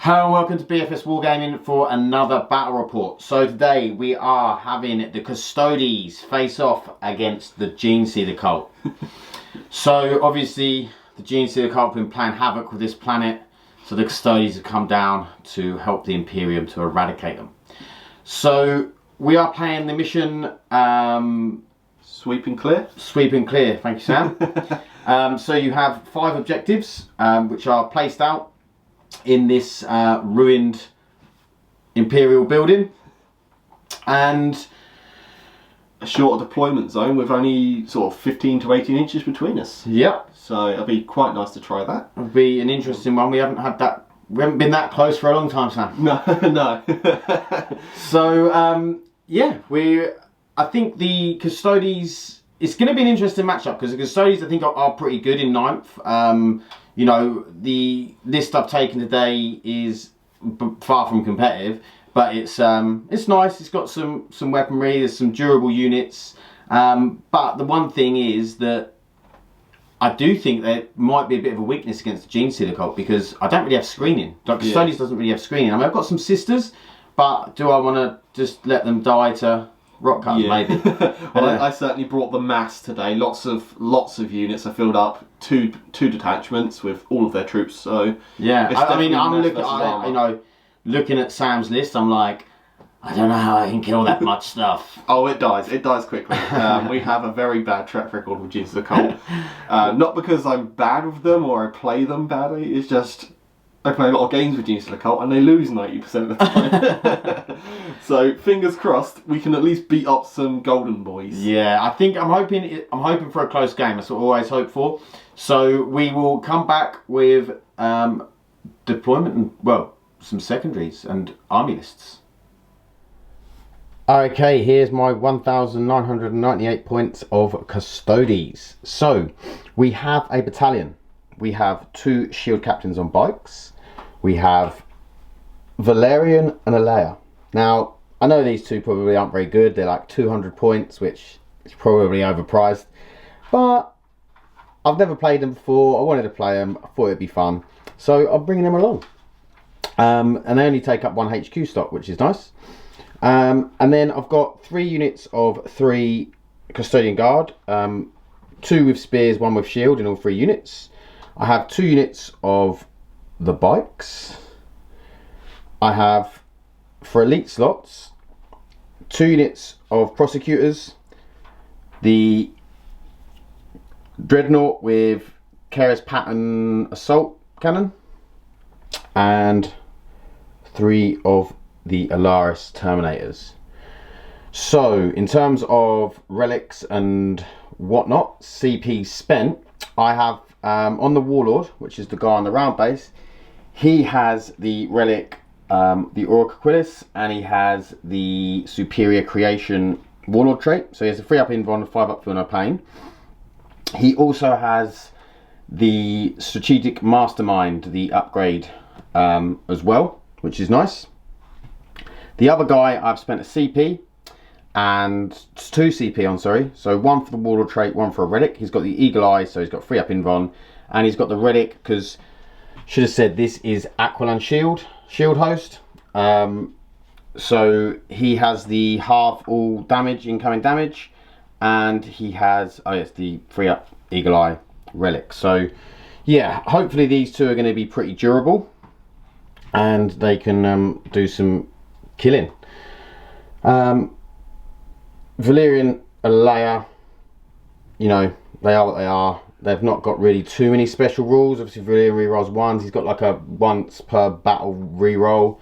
Hello and welcome to BFS Wargaming for another battle report. So today we are having the Custodes face off against the Genestealer cult. So obviously the Genestealer cult have been playing havoc with this planet, so the Custodes have come down to help the Imperium to eradicate them. So we are playing the mission Sweep and Clear. Sweep and Clear, thank you Sam. So you have 5 objectives which are placed out in this ruined Imperial building, and a shorter deployment zone with only sort of 15 to 18 inches between us. Yep. So it'll be quite nice to try that. It'll be an interesting one. We haven't been that close for a long time, Sam. No, no. So yeah, I think the Custodes, it's going to be an interesting matchup because the Custodes I think are pretty good in 9th. You know, the list I've taken today is far from competitive, but it's nice. It's got some weaponry. There's some durable units. But the one thing is that I do think there might be a bit of a weakness against the Genestealer cult because I don't really have screening. Like Custodes doesn't really have screening. I mean, I've got some sisters, but do I want to just let them die to rock cutters? Maybe. Well, I certainly brought the mass today. Lots of units. I filled up two detachments with all of their troops. So yeah, I mean, I'm looking at Sam's list. I'm like, I don't know how I can kill that much stuff. Oh, it dies. It dies quickly. We have a very bad track record with Genestealer cult. Not because I'm bad with them or I play them badly. It's just I play a lot of games with Genestealer cult and they lose 90% of the time. So fingers crossed, we can at least beat up some golden boys. Yeah, I'm hoping for a close game. That's what I always hope for. So we will come back with deployment and some secondaries and army lists. Okay, here's my 1,998 points of Custodes. So we have a battalion. We have 2 shield captains on bikes. We have Valerian and Aleya. Now, I know these two probably aren't very good. They're like 200 points, which is probably overpriced. But I've never played them before. I wanted to play them. I thought it'd be fun. So I'm bringing them along. And they only take up 1 HQ stock, which is nice. And then I've got 3 units of 3 Custodian Guard. 2 with spears, 1 with shield in all 3 units. I have 2 units of the bikes. I have, for elite slots, 2 units of prosecutors, the dreadnought with Keras pattern assault cannon, and 3 of the Alaris terminators. So in terms of relics and whatnot, CP spent, I have on the Warlord, which is the guy on the round base, he has the relic, the Auric Aquilas, and he has the Superior Creation Warlord trait. So he has a 3 up invuln, 5 up feel no pain. He also has the Strategic Mastermind, the upgrade as well, which is nice. The other guy, I've spent a CP and 2 CP on, sorry. So 1 for the Warlord trait, 1 for a relic. He's got the Eagle Eye, so he's got 3 up invuln, and he's got the relic because should have said this is Aquilan shield host. So he has the half all damage, incoming damage, and he has the 3 up Eagle Eye relic. So yeah, hopefully these 2 are going to be pretty durable and they can do some killing. Valerian and Aleya, you know, they are what they are. They've not got really too many special rules. Obviously Valerian rerolls 1s. He's got like a once per battle reroll.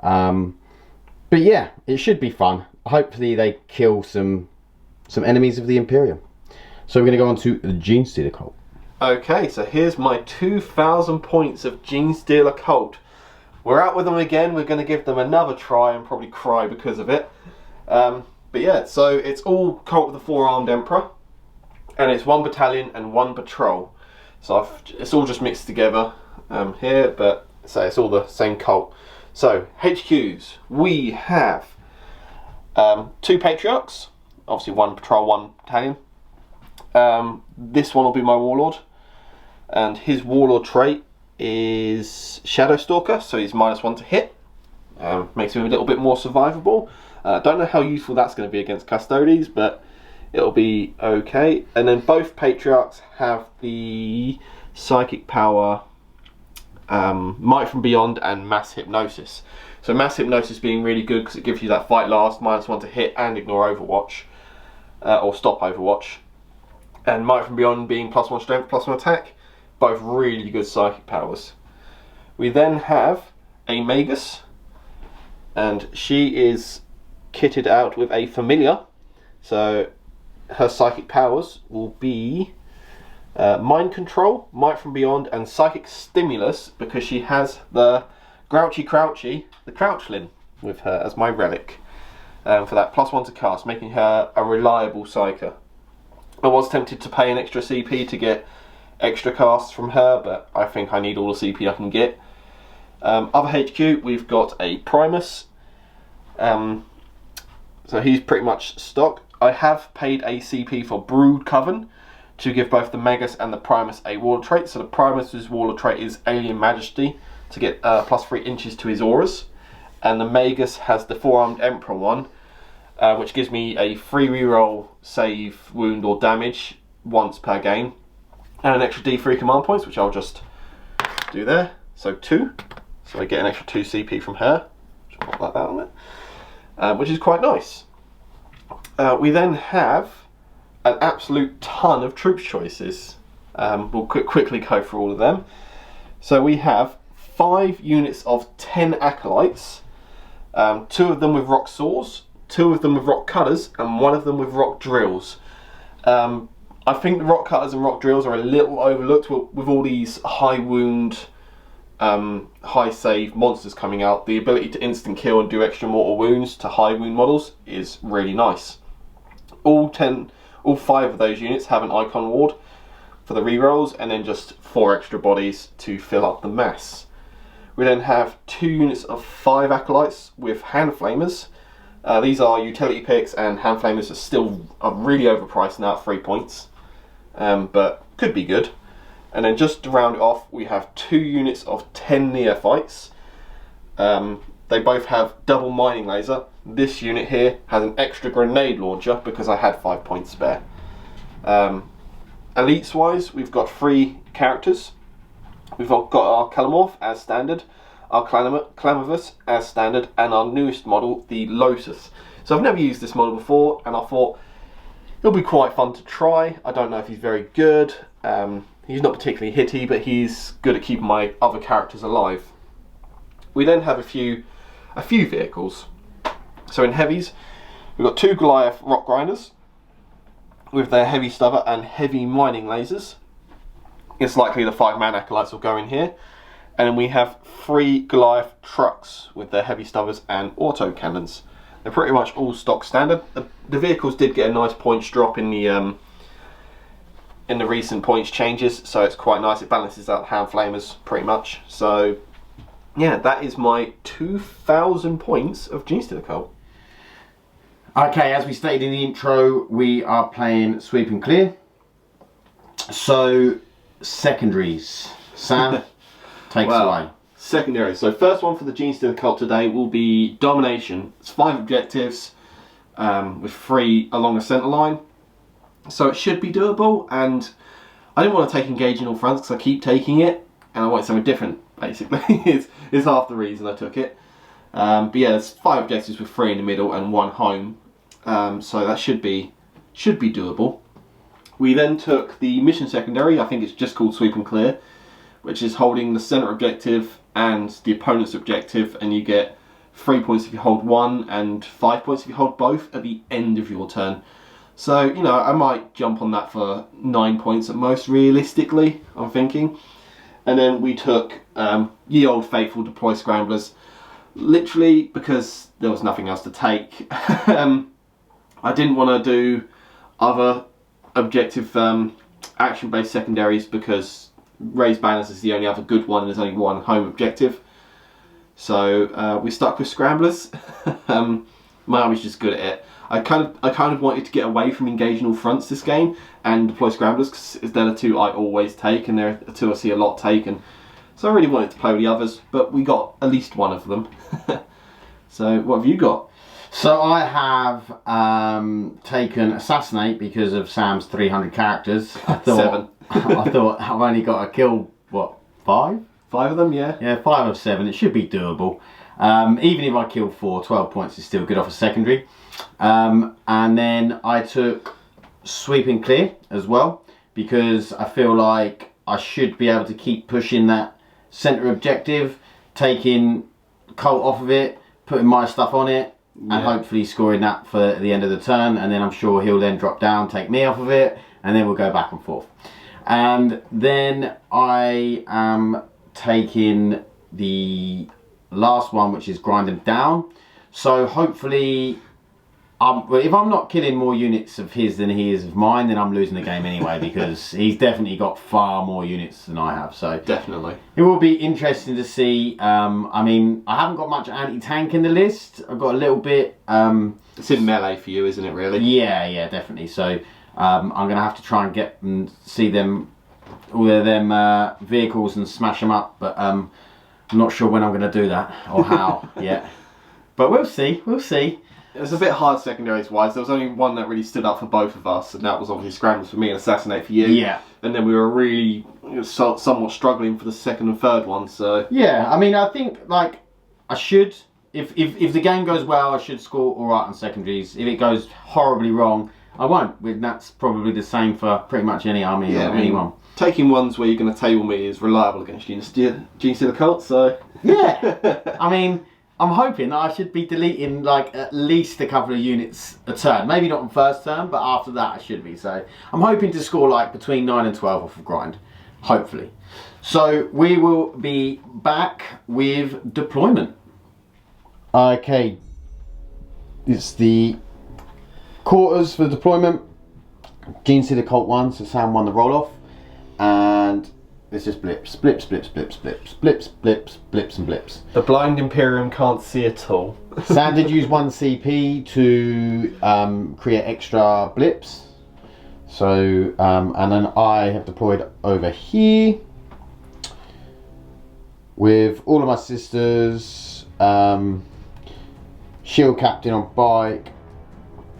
But yeah, it should be fun. Hopefully they kill some enemies of the Imperium. So we're going to go on to the Genestealer cult. Okay, so here's my 2,000 points of Genestealer cult. We're out with them again. We're going to give them another try and probably cry because of it. But yeah, so it's all cult with the 4-armed Emperor. And it's 1 battalion and 1 patrol. So it's all just mixed together here, but so it's all the same cult. So HQs, we have 2 Patriarchs, obviously 1 patrol, 1 battalion. This one will be my Warlord, and his Warlord trait is Shadow Stalker, so he's -1 to hit. Makes him a little bit more survivable. Don't know how useful that's going to be against Custodes, but it'll be okay. And then both Patriarchs have the Psychic Power, Might from Beyond, and Mass Hypnosis. So Mass Hypnosis being really good because it gives you that fight last, -1 to hit and ignore Overwatch, or stop Overwatch. And Might from Beyond being +1 strength, +1 attack. Both really good psychic powers. We then have a Magus, and she is kitted out with a Familiar. So her psychic powers will be Mind Control, Might from Beyond, and Psychic Stimulus, because she has the Crouchy, the Crouchlin with her as my relic, for that +1 to cast, making her a reliable psyker. I was tempted to pay an extra CP to get extra casts from her, but I think I need all the CP I can get. Other HQ, we've got a Primus, so he's pretty much stock. I have paid a CP for Brood Coven to give both the Magus and the Primus a Warlord trait. So the Primus's Warlord trait is Alien Majesty, to get +3 inches to his auras, and the Magus has the 4-armed Emperor one, which gives me a free reroll, save, wound or damage once per game, and an extra D3 command points, which I'll just do there. So 2, so I get an extra 2 CP from her. Just pop that on there, which is quite nice. We then have an absolute ton of troops choices. We'll quickly go through all of them. So we have 5 units of 10 Acolytes, 2 of them with Rock Saws, 2 of them with Rock Cutters, and 1 of them with Rock Drills. I think the Rock Cutters and Rock Drills are a little overlooked with all these high wound, high save monsters coming out. The ability to instant kill and do extra mortal wounds to high wound models is really nice. All 5 of those units have an Icon Ward for the rerolls, and then just 4 extra bodies to fill up the mass. We then have 2 units of 5 Acolytes with Hand Flamers. These are utility picks, and Hand Flamers are really overpriced now at 3 points, but could be good. And then just to round it off, we have 2 units of 10 Neophytes. They both have double mining laser. This unit here has an extra grenade launcher because I had 5 points spare. Elites wise, we've got 3 characters. We've got our Calamorph as standard, our Clamavus as standard, and our newest model, the Lotus. So I've never used this model before, and I thought it'll be quite fun to try. I don't know if he's very good. He's not particularly hitty, but he's good at keeping my other characters alive. We then have a few vehicles. So in heavies, we've got 2 Goliath Rock Grinders with their heavy stubber and heavy mining lasers. It's likely the 5-man Acolytes will go in here. And then we have 3 Goliath trucks with their heavy stubbers and auto cannons. They're pretty much all stock standard. The vehicles did get a nice points drop in the recent points changes, so it's quite nice. It balances out Hand Flamers pretty much. So yeah, that is my 2,000 points of Genestealer cult. Okay, as we stated in the intro, we are playing Sweep and Clear. So secondaries, Sam, takes away. Secondaries. So first one for the Genestealer cult today will be Domination. It's 5 objectives with 3 along the centre line. So it should be doable, and I didn't want to take Engage in all fronts because I keep taking it, and I wanted something different, basically. it's half the reason I took it. But yeah, there's 5 objectives with 3 in the middle and 1 home. So that should be doable. We then took the mission secondary. I think it's just called Sweep and Clear, which is holding the center objective and the opponent's objective, and you get 3 points if you hold one and 5 points if you hold both at the end of your turn. So, you know, I might jump on that for 9 points at most, realistically, I'm thinking. And then we took Ye Old Faithful Deploy Scramblers, literally because there was nothing else to take. I didn't want to do other objective action-based secondaries because Raise Banners is the only other good one, and there's only 1 home objective. So we stuck with Scramblers. My army's just good at it. I kind of wanted to get away from engaging all fronts this game and deploy Scramblers because they're the 2 I always take, and they're the 2 I see a lot taken. So I really wanted to play with the others, but we got at least one of them. So what have you got? So I have taken Assassinate because of Sam's 300 characters. I thought, 7. I thought I've only got to kill, what, 5? 5 of them, yeah. Yeah, 5 of 7. It should be doable. Even if I kill 4, 12 points is still good off a secondary. And then I took Sweep and Clear as well, because I feel like I should be able to keep pushing that centre objective, taking Colt off of it, putting my stuff on it, and hopefully scoring that for the end of the turn. And then I'm sure he'll then drop down, take me off of it, and then we'll go back and forth. And then I am taking the last one, which is Grind Them Down. So hopefully, if I'm not killing more units of his than he is of mine, then I'm losing the game anyway, because he's definitely got far more units than I have. So Definitely. it will be interesting to see. I mean, I haven't got much anti-tank in the list. I've got a little bit. It's in melee for you, isn't it, really? Yeah, definitely. So I'm going to have to try and get and see them, all of them vehicles, and smash them up. But I'm not sure when I'm going to do that or how yet. But we'll see. We'll see. It was a bit hard secondaries wise. There was only one that really stood up for both of us, and that was obviously Scrambles for me and Assassinate for you. Yeah. And then we were really somewhat struggling for the second and third one. So yeah, I mean, I think like I should, if the game goes well, I should score all right on secondaries. If it goes horribly wrong, I won't. That's probably the same for pretty much any army or anyone. Taking ones where you're going to table me is reliable against Genestealer Cult. So yeah, I mean, I'm hoping that I should be deleting like at least a couple of units a turn. Maybe not on first turn, but after that I should be. So I'm hoping to score like between 9 and 12 off of grind, hopefully. So we will be back with deployment. Okay, it's the quarters for deployment. Genestealer Cult 1, so Sam won the roll off, and it's just blips, blips, blips, blips, blips, blips, blips, blips, and blips. The blind Imperium can't see at all. Sam did use 1 CP to create extra blips. So, and then I have deployed over here with all of my sisters, Shield Captain on bike,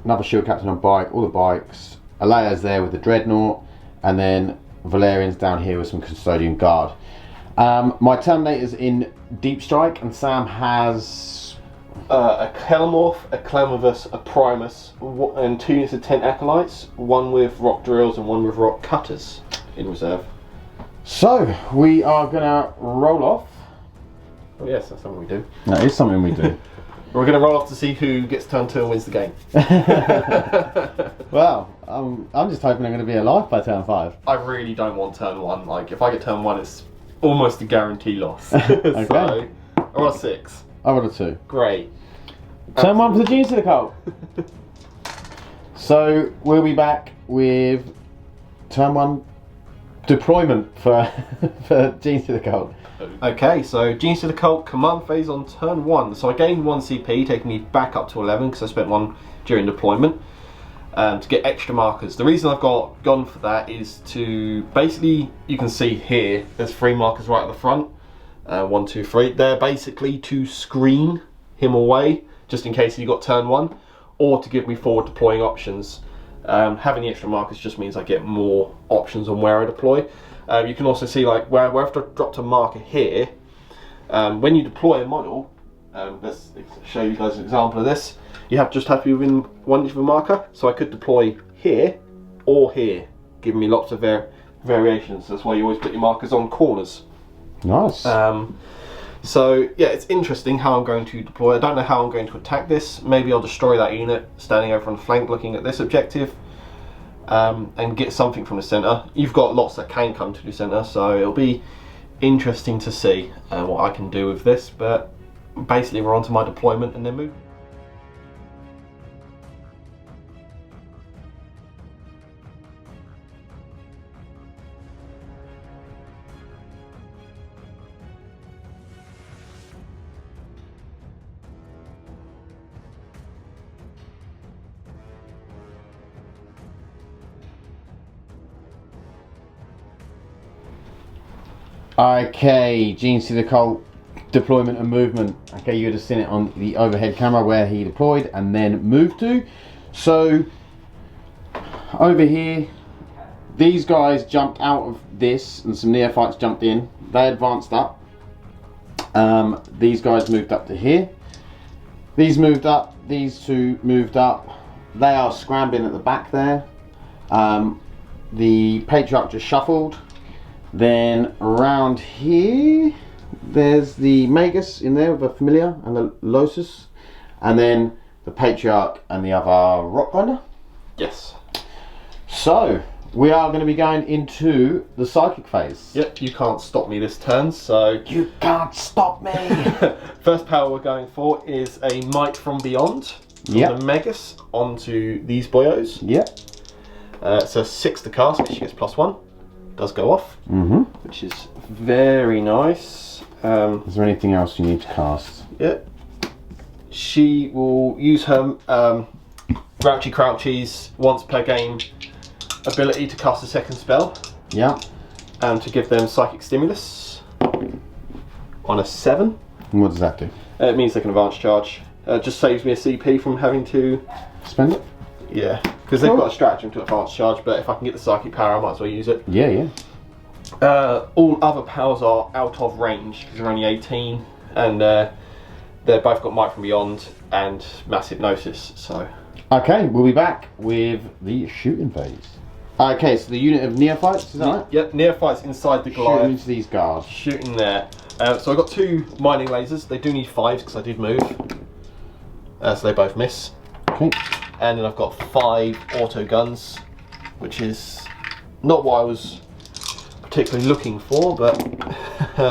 another Shield Captain on bike, all the bikes. Aleya's there with the Dreadnought, and then Valerian's down here with some Custodian Guard. My Terminator's in Deep Strike, and Sam has a Kelemorph, a Clamavus, a Primus, and 2 units of 10 Acolytes, 1 with Rock Drills and 1 with Rock Cutters in reserve. So, we are going to roll off. Oh yes, that's something we do. That is something we do. We're going to roll off to see who gets turn 2 and wins the game. Well, I'm just hoping I'm going to be alive by turn 5. I really don't want turn 1. Like, if I get turn 1, it's almost a guarantee loss. Okay. So, I roll a 6. I rolled a 2. Great. Turn 1 for the Genestealer Cult. So we'll be back with turn 1 deployment for Genestealer Cult. Okay, so Genestealer Cult command phase on turn 1. So I gained 1 CP, taking me back up to 11 because I spent 1 during deployment to get extra markers. The reason I've gone for that is to basically, you can see here, there's 3 markers right at the front. 1, 2, 3. They're basically to screen him away, just in case he got turn 1, or to give me forward deploying options. Having the extra markers just means I get more options on where I deploy. You can also see like where I've dropped a marker here. When you deploy a model, let's show you guys an example of this. You have to be within 1 inch of a marker, so I could deploy here or here, giving me lots of variations. That's why you always put your markers on corners. Nice. So yeah, it's interesting how I'm going to deploy. I don't know how I'm going to attack this. Maybe I'll destroy that unit standing over on the flank looking at this objective, and get something from the centre. You've got lots that can come to the centre, so it'll be interesting to see what I can do with this. But basically we're on to my deployment and then move. Okay, Genestealer Cult deployment and movement. Okay, you would have seen it on the overhead camera where he deployed and then moved to. So over here, these guys jumped out of this and some neophytes jumped in. They advanced up. These guys moved up to here. These moved up. These two moved up. They are scrambling at the back there. The Patriarch just shuffled. Then around here, there's the Magus in there with a Familiar and the Losus. And then the Patriarch and the other Rock Grinder. Yes. So, we are going to be going into the Psychic phase. Yep, you can't stop me this turn, so... You can't stop me! First power we're going for is a Might from Beyond. From the Magus onto these boyos. Yep. It's a 6 to cast because she gets +1. Does go off, which is very nice. Is there anything else you need to cast? Yeah. She will use her Grouchy Crouchies once per game ability to cast a second spell. Yeah. And to give them Psychic Stimulus on a 7. And what does that do? It means they can advance charge. Just saves me a CP from having to spend it. Yeah, because they've got a stratagem to advance charge, but if I can get the psychic power, I might as well use it. Yeah, yeah. All other powers are out of range because they're only 18, and they've both got Might from Beyond and Mass Hypnosis. So. Okay, we'll be back with the shooting phase. Okay, so the unit of neophytes, is that right? Yep, neophytes inside the Goliath. Shooting into these guards. Shooting there. So I've got 2 mining lasers. They do need 5s because I did move. So they both miss. Okay. And then I've got 5 auto guns, which is not what I was particularly looking for, but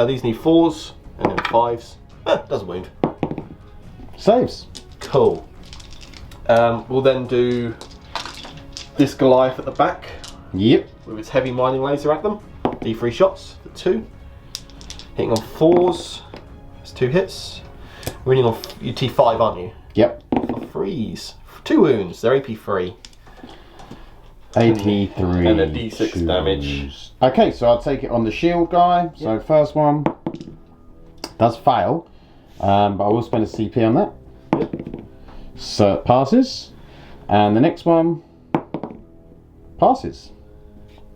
these need 4s and then 5s. Doesn't wound. Saves. Cool. We'll then do this Goliath at the back. Yep. With its heavy mining laser at them. D3 shots for 2. Hitting on 4s. That's 2 hits. Winning on you T5, aren't you? Yep. For 3s. 2 wounds. They're AP3. AP3. And a D6 damage. Okay, so I'll take it on the shield guy. So Yep. first one does fail, but I will spend a CP on that. Yep. So it passes, and the next one passes.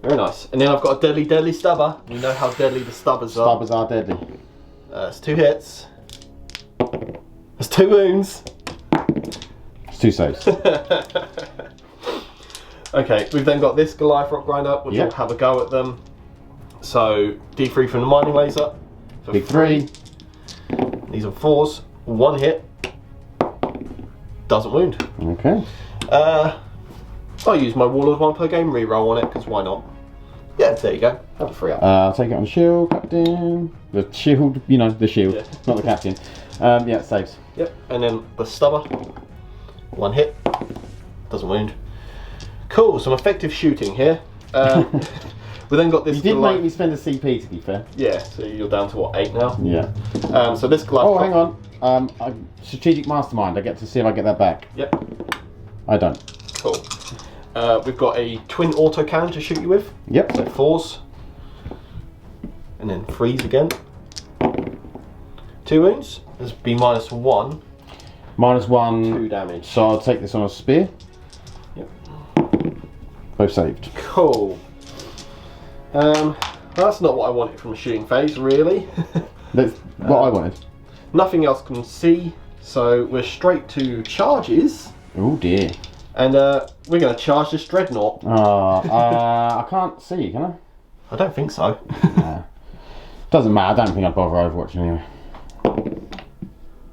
Very nice. And then I've got a deadly stubber. You know how deadly the stubbers are. Stubbers are deadly. It's 2 hits. That's 2 wounds. It's 2 saves. Okay, we've then got this Goliath Rock Grinder, which will have a go at them. So D3 from the mining laser. For Big 3. These are 4s. 1 hit. Doesn't wound. Okay. I'll use my Warlord 1 per game reroll on it, because why not? Yeah, there you go. Have a 3 up. I'll take it on the shield, captain. The shield, you know, the shield, not the captain. Yeah, it saves. Yep, and then the stubber. 1 hit. Doesn't wound. Cool, some effective shooting here. We then got this. You did make me spend a CP, to be fair. Yeah, so you're down to what, 8 now? Yeah. So this Goliath. Oh, hang on. Strategic Mastermind. I get to see if I get that back. Yep. I don't. Cool. We've got a twin auto cannon to shoot you with. Yep. So 4s. And then 3s again. 2 wounds. This would be -1. -1. 2 damage. So I'll take this on a spear. Yep. Both saved. Cool. That's not what I wanted from a shooting phase, really. That's what I wanted. Nothing else can see, so we're straight to charges. Oh dear. And we're going to charge this Dreadnought. I can't see, can I? I don't think so. Doesn't matter, I don't think I'd bother overwatching anyway.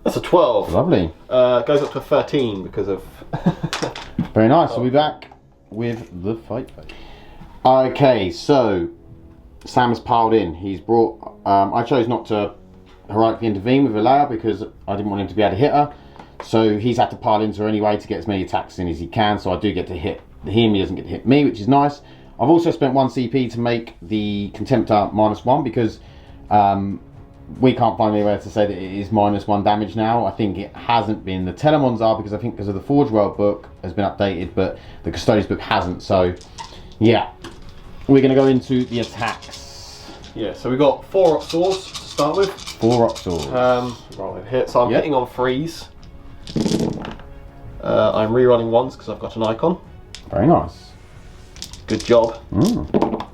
That's a 12. Lovely. Goes up to a 13 because of... Very nice, we'll be back with the fight. Okay, so Sam's piled in. He's brought... I chose not to heroically intervene with Aleya because I didn't want him to be able to hit her. So he's had to pile into her anyway to get as many attacks in as he can, so I do get to hit him, he doesn't get to hit me, which is nice. I've also spent 1 CP to make the Contemptor -1 because we can't find anywhere to say that it is -1 damage now. I think it hasn't been. The Telemons are because I think because of the Forge World book has been updated, but the Custodians book hasn't. So yeah, we're going to go into the attacks. Yeah, so we've got 4 rock swords to start with. 4 rock swords. Right over here. So I'm hitting on 3s. I'm rerunning 1s because I've got an icon. Very nice. Good job. Mm.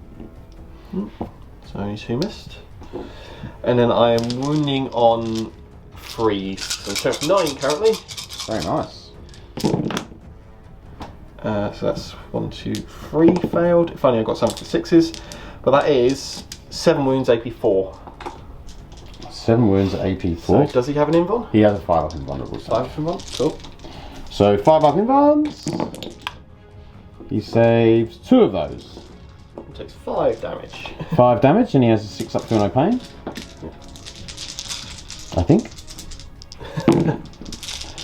So only 2 missed. And then I am wounding on 3s. So I'm showing 9 currently. Very nice. So that's 1, 2, 3 failed. If only I got something for 6s. But that is 7 wounds, AP 4. 7 wounds at AP 4. So does he have an invuln? He has a 5 up invulnerable. 5 up invuln, cool. So 5 up invulns. He saves 2 of those. He takes 5 damage. 5 damage, and he has a 6 up to no pain. I think.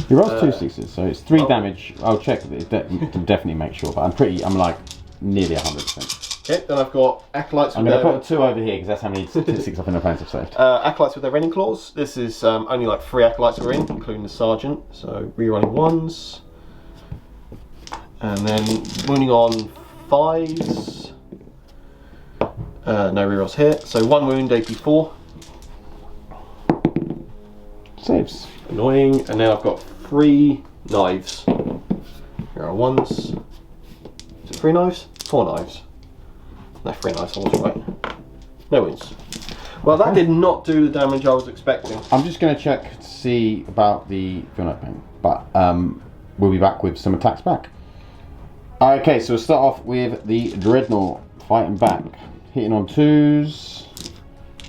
He rolls 2 6s, so it's 3 damage. I'll check it to definitely make sure, but I'm like nearly 100%. Okay, then I've got Acolytes I'm with going to their... put a 2 over here because that's how many 6 up in the pains I've saved. Acolytes with their Rending Claws. This is only like 3 Acolytes are in, including the Sergeant. So rerunning 1s. And then wounding on 5s. No rerolls here. So 1 wound, AP 4. Saves. Annoying. And now I've got 3 knives. Here are 1s. Is it 3 knives? 4 knives. No, 3 knives, I was right. No wounds. Well, that did not do the damage I was expecting. I'm just going to check to see about the feel no pain, but we'll be back with some attacks back. Okay, so we'll start off with the Dreadnought fighting back. Hitting on 2s,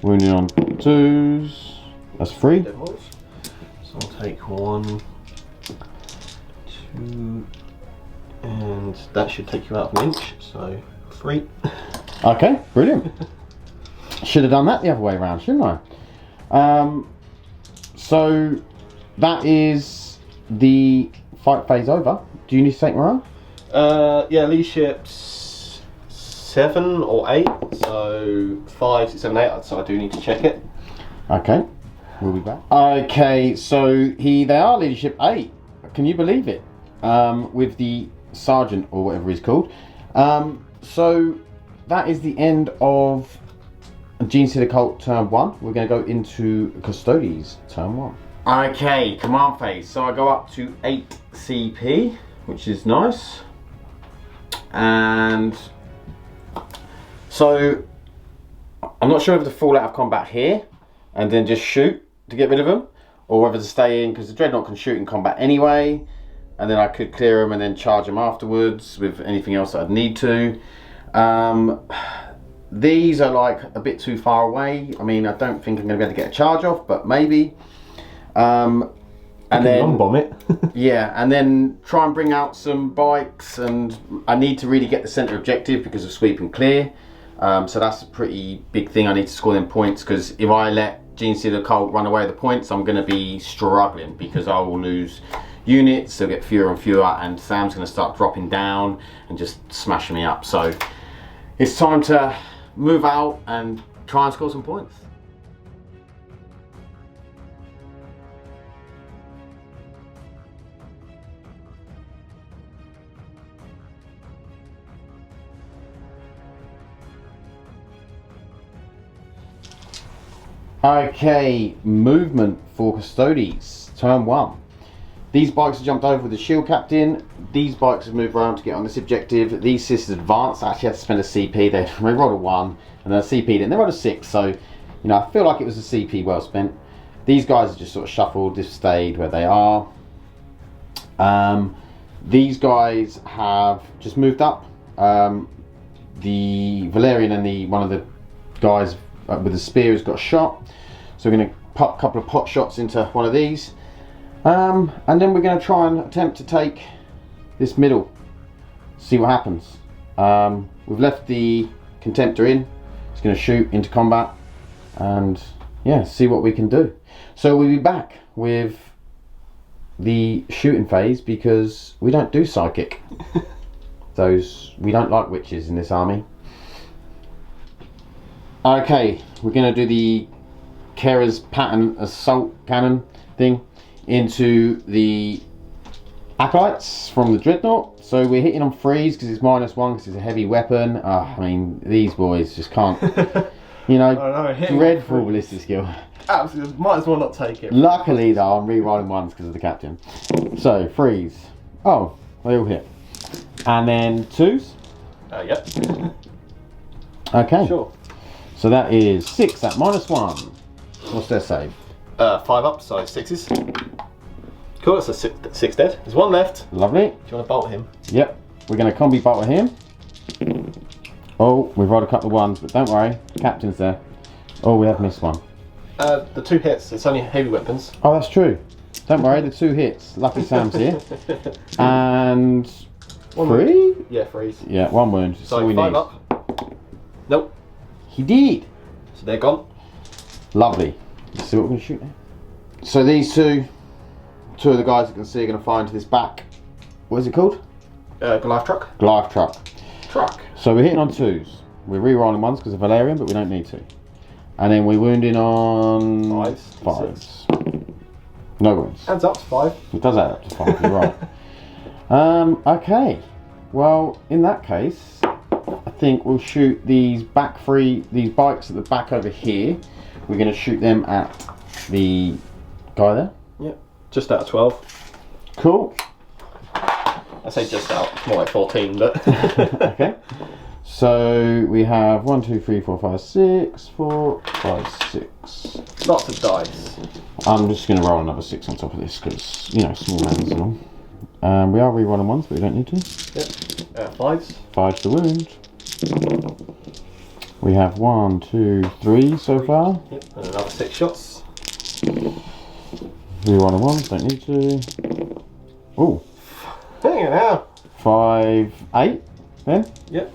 wounding on 2s. That's 3. So I'll take 1, 2, and that should take you out of an inch. So 3. Okay, brilliant. Should have done that the other way around, shouldn't I? So that is the fight phase over. Do you need to take morale? Yeah, leadership's 7 or 8, so 5, 6, 7, 8. So I do need to check it. Okay, we'll be back. Okay, so they are leadership 8. Can you believe it? With the sergeant or whatever he's called. So that is the end of Genestealer Cult turn 1. We're going to go into Custodes turn 1. Okay, command phase. So I go up to 8 CP, which is nice. And so I'm not sure if to fall out of combat here and then just shoot to get rid of them, or whether to stay in, because the Dreadnought can shoot in combat anyway, and then I could clear them and then charge them afterwards with anything else that I'd need to. These are like a bit too far away. I mean, I don't think I'm going to be able to get a charge off, but maybe. And then bomb it. yeah, and then try and bring out some bikes, and I need to really get the center objective because of sweep and clear. So that's a pretty big thing. I need to score them points, because if I let Genestealer Cult run away with the points, I'm going to be struggling because I will lose units. They'll get fewer and fewer, and Sam's going to start dropping down and just smashing me up. So it's time to move out and try and score some points. Okay, movement for Custodes, turn 1. These bikes have jumped over with the shield captain. These bikes have moved around to get on this objective. These sisters advanced. I actually had to spend a CP. They rolled a 1 and then a CP didn't. They rolled a 6, so you know, I feel like it was a CP well spent. These guys have just sort of shuffled, just stayed where they are. These guys have just moved up. The Valerian and one of the guys with the spear has got shot, so we're going to pop a couple of pot shots into one of these, and then we're going to try and attempt to take this middle, see what happens. We've left the Contemptor in. It's going to shoot into combat and yeah, see what we can do. So we'll be back with the shooting phase, because we don't do psychic. We don't like witches in this army. Okay, we're going to do the Kara's pattern assault cannon thing into the Acolytes from the Dreadnought. So we're hitting on 3s because it's -1 because it's a heavy weapon. I mean, these boys just can't You know, I know, dreadful ballistic skill. Absolutely, might as well not take it. Luckily though, I'm re-rolling ones because of the captain. So, threes. Oh, they all hit. And then twos? Yep. Okay. Sure. So that is 6 at -1. What's their save? 5 up, so 6s. Cool, that's a 6 dead. There's 1 left. Lovely. Do you want to bolt him? Yep. We're going to combi bolt him. Oh, we've rolled a couple of ones, but don't worry. Captain's there. Oh, we have missed one. The 2 hits. It's only heavy weapons. Oh, that's true. Don't worry, the 2 hits. Lucky Sam's here. And 3? Yeah, 3s. Yeah, 1 wound. That's all So we 5 need. up. Nope. He did. So they're gone. Lovely. Let's see what we're going to shoot now. So these two of the guys you can see are going to fly into this back. What is it called? Goliath truck. Goliath truck. Truck. So we're hitting on 2s. We're re-rolling 1s because of Valerian, but we don't need to. And then we're wounding on 5s. No wounds. Hands up, 5. It does add up to 5, you're right. Okay. Well, in that case, I think we'll shoot these these bikes at the back over here. We're going to shoot them at the guy there. Yep. Just out of 12. Cool. I say just out. It's more like 14, but. Okay. So we have 1, 2, 3, 4, 5, 6, 4, 5, 6. Lots of dice. I'm just going to roll another 6 on top of this because, you know, small hands and all. We are re-rolling 1s, but we don't need to. Yep. 5s. 5's the wound. We have 1, 2, 3 so far. Yep. And another 6 shots. Re-rolling 1s, don't need to. Oh. Hang it out. 5, 8 then. Yep.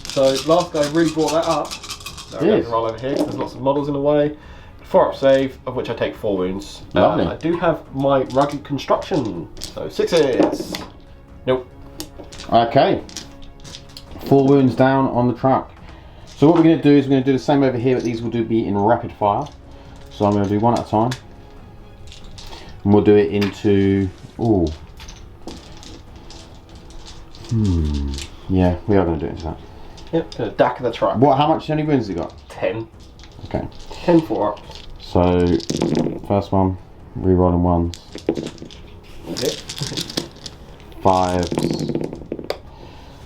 So last guy really brought that up. So I'm going to roll over here because there's lots of models in the way. 4 up save, of which I take 4 wounds. Lovely. I do have my rugged construction, so 6s. Nope. Okay. 4 wounds down on the truck. So what we're going to do is we're going to do the same over here, but these will be in rapid fire. So I'm going to do 1 at a time. And we'll do it into... Ooh. Yeah, we are going to do it into that. Yep, the deck of the truck. What? How much? How many wounds has it got? 10. Okay. 10 4 ups. So, first one, re-rolling 1s. Yep. 5s.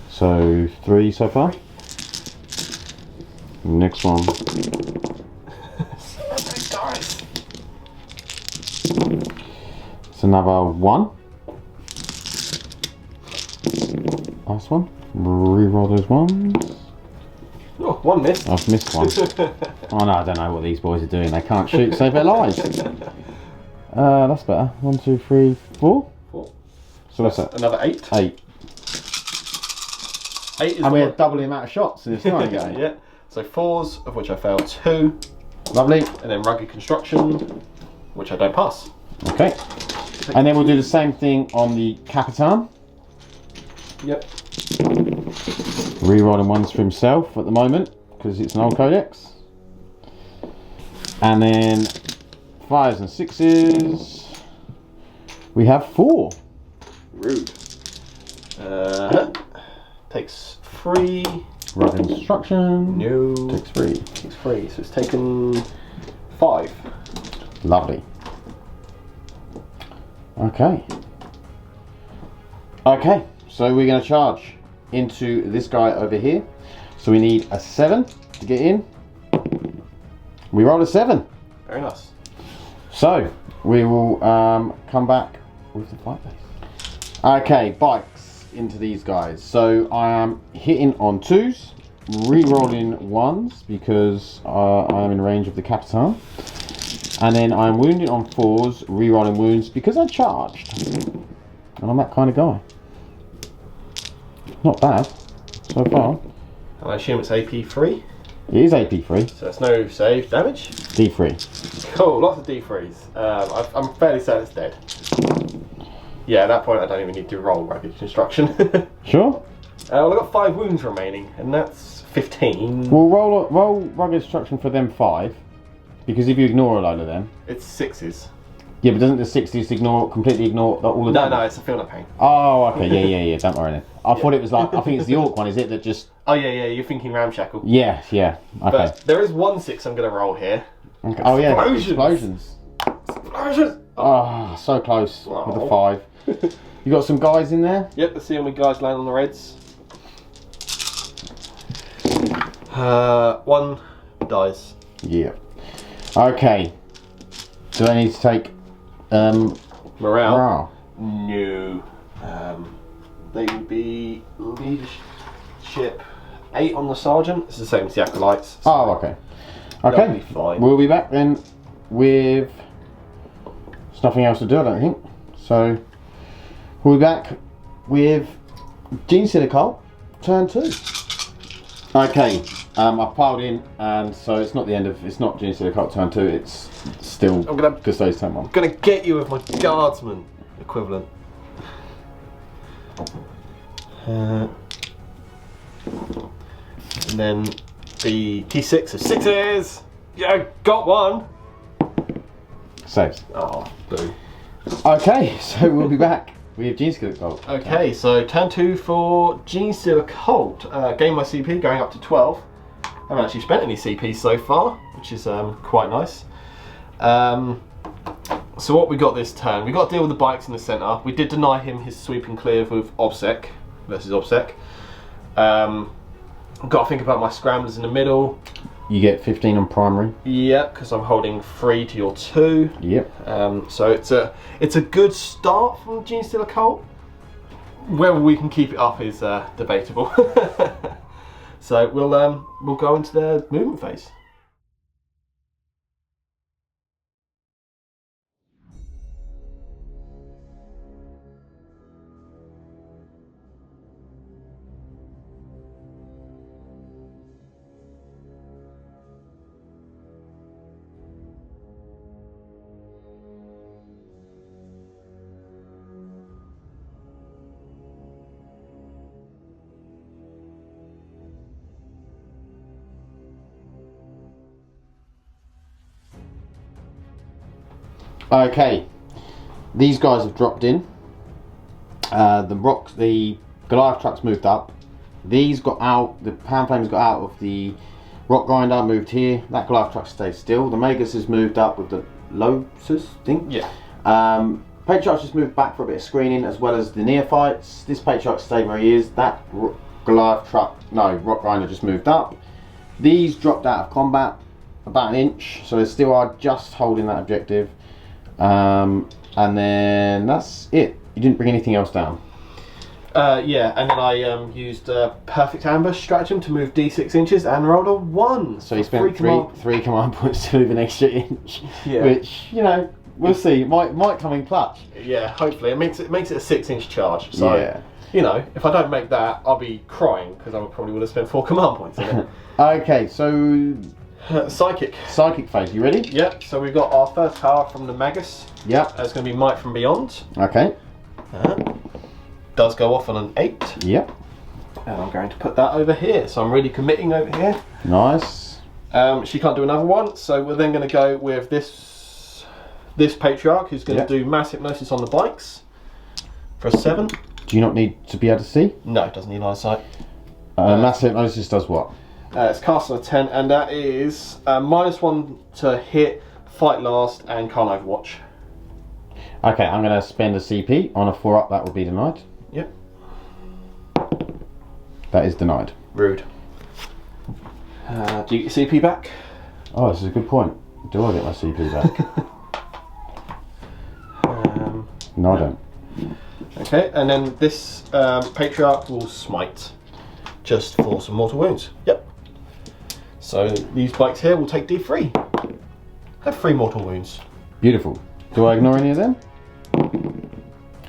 So 3 so far. Next one. It's another 1. Last one. Re-roll those ones. Oh, 1 missed. I've missed one. Oh no, I don't know what these boys are doing. They can't shoot, save their lives. That's better. 1, 2, 3, 4. 4. So what's that? Another 8. 8. 8 is And we had double the amount of shots in this time game. Yeah. So 4s, of which I failed 2. Lovely. And then rugged construction, which I don't pass. Okay. And then we'll do the same thing on the Capitan. Yep. Re-rolling 1s for himself at the moment because it's an old codex. And then 5s and 6s. We have 4. Rude. Takes 3. Rugged construction. No. Takes 3. Takes 3. So it's taken 5. Lovely. Okay. Okay. So we're going to charge into this guy over here. So we need a 7 to get in. We rolled a 7. Very nice. So we will come back with the fight base. Okay, bikes into these guys. So I am hitting on 2s, re-rolling 1s because I am in range of the Capitan. And then I'm wounding on 4s, re-rolling wounds because I charged. And I'm that kind of guy. Not bad so far. I assume it's AP3. It is AP3. So it's no save damage. D3. Cool, lots of D3s. I'm fairly certain it's dead. Yeah, at that point I don't even need to roll rugged construction. Sure. Well, I've got 5 wounds remaining, and that's 15. We'll roll rugged construction for them 5. Because if you ignore a load of them... It's 6s. Yeah, but doesn't the 60s completely ignore all the damage? No, it's a feel no pain. Oh, okay, yeah, don't worry then. I thought it was like, I think it's the Orc one, is it, that just Oh yeah, you're thinking ramshackle. Yeah. Okay. But there is 1/6 I'm going to roll here. Okay. Oh yeah. Explosions. Oh, so close with the 5. You got some guys in there? Yep, let's see how many guys land on the reds. 1 dies. Yeah. Okay. Do I need to take Morale? No. They will be leadership 8 on the sergeant. It's the same as the acolytes. So oh, okay. that'll Okay. be fine. We'll be back then with... There's nothing else to do, I don't think. So, we'll be back with Genestealer Cult, turn 2. Okay, I've piled in, and so it's not the end of... It's not Genestealer Cult turn 2, it's still Custodian turn 1. I'm going to get you with my guardsman equivalent. And then the T6 of 6s. Yeah, got 1. Saves. Oh, boo. Okay, so we'll be back with Genestealer Cult. Okay, so turn 2 for Genestealer Cult. Gain my CP going up to 12. I haven't actually spent any CP so far, which is quite nice. So what we got this turn? We got to deal with the bikes in the centre. We did deny him his sweep and clear with OBSEC versus OBSEC. Got to think about my scramblers in the middle. You get 15 on primary. Yep, because I'm holding 3 to your 2. Yep. So it's a good start from Genestealer Cult. Whether we can keep it up is debatable. So we'll go into the movement phase. Okay, these guys have dropped in. The Goliath trucks moved up. These got out. The Pan Flames got out of the rock grinder, moved here. That Goliath truck stayed still. The Magus has moved up with the Lotus thing. Yeah. Patriarch just moved back for a bit of screening, as well as the neophytes. This Patriarch stayed where he is. That Goliath truck, no, rock grinder just moved up. These dropped out of combat about an inch, so they still are just holding that objective. And then that's it. You didn't bring anything else down. Yeah, and then I used perfect ambush stratagem to move d6 inches and rolled a 1. So you spent three command points to move an extra inch. Yeah. Which, you know, we'll see. Might come in clutch. Yeah, hopefully. It makes it a 6-inch charge. So, yeah. You know, if I don't make that, I'll be crying because I probably would have spent 4 command points in it. Okay, so Psychic. Psychic phase, you ready? Yep, so we've got our first power from the Magus. Yep. That's going to be Might from Beyond. Okay. Does go off on an 8. Yep. And I'm going to put that over here. So I'm really committing over here. Nice. She can't do another one, so we're then going to go with this Patriarch who's going to do mass hypnosis on the bikes for a 7. Do you not need to be able to see? No, it doesn't need eyesight. Mass hypnosis does what? It's cast on a 10, and that is -1 to hit, fight last, and can't overwatch. Okay, I'm going to spend a CP on a 4-up. That will be denied. Yep. That is denied. Rude. Do you get your CP back? Oh, this is a good point. Do I get my CP back? No, I don't. Okay, and then this Patriarch will smite, just for some mortal wounds. Yep. So these bikes here will take D3. Have 3 mortal wounds. Beautiful. Do I ignore any of them?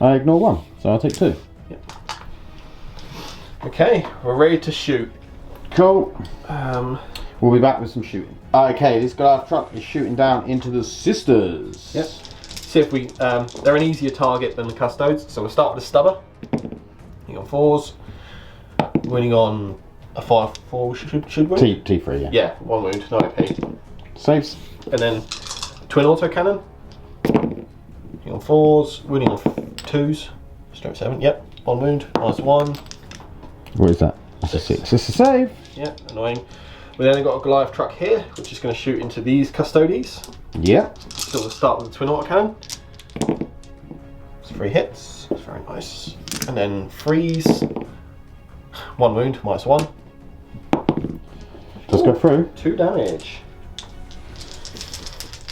I ignore 1, so I'll take 2. Yep. Okay, we're ready to shoot. Cool. We'll be back with some shooting. Okay, this Goliath truck is shooting down into the sisters. Yep. See if we. They're an easier target than the Custodes, so we'll start with the stubber. Winning on 4s. Winning on a 5-4 should win. T3, yeah. Yeah, 1 wound, no AP. Saves. And then twin autocannon. Winning on 4s, winning on 2s. Stroke 7, yep. 1 wound, -1. What is that? That's a 6. It's a save. Yeah, annoying. We then got a Goliath truck here, which is going to shoot into these Custodes. Yeah. Still to start with the twin autocannon. It's 3 hits. That's very nice. And then freeze. 1 wound, -1. Just go through. 2 damage.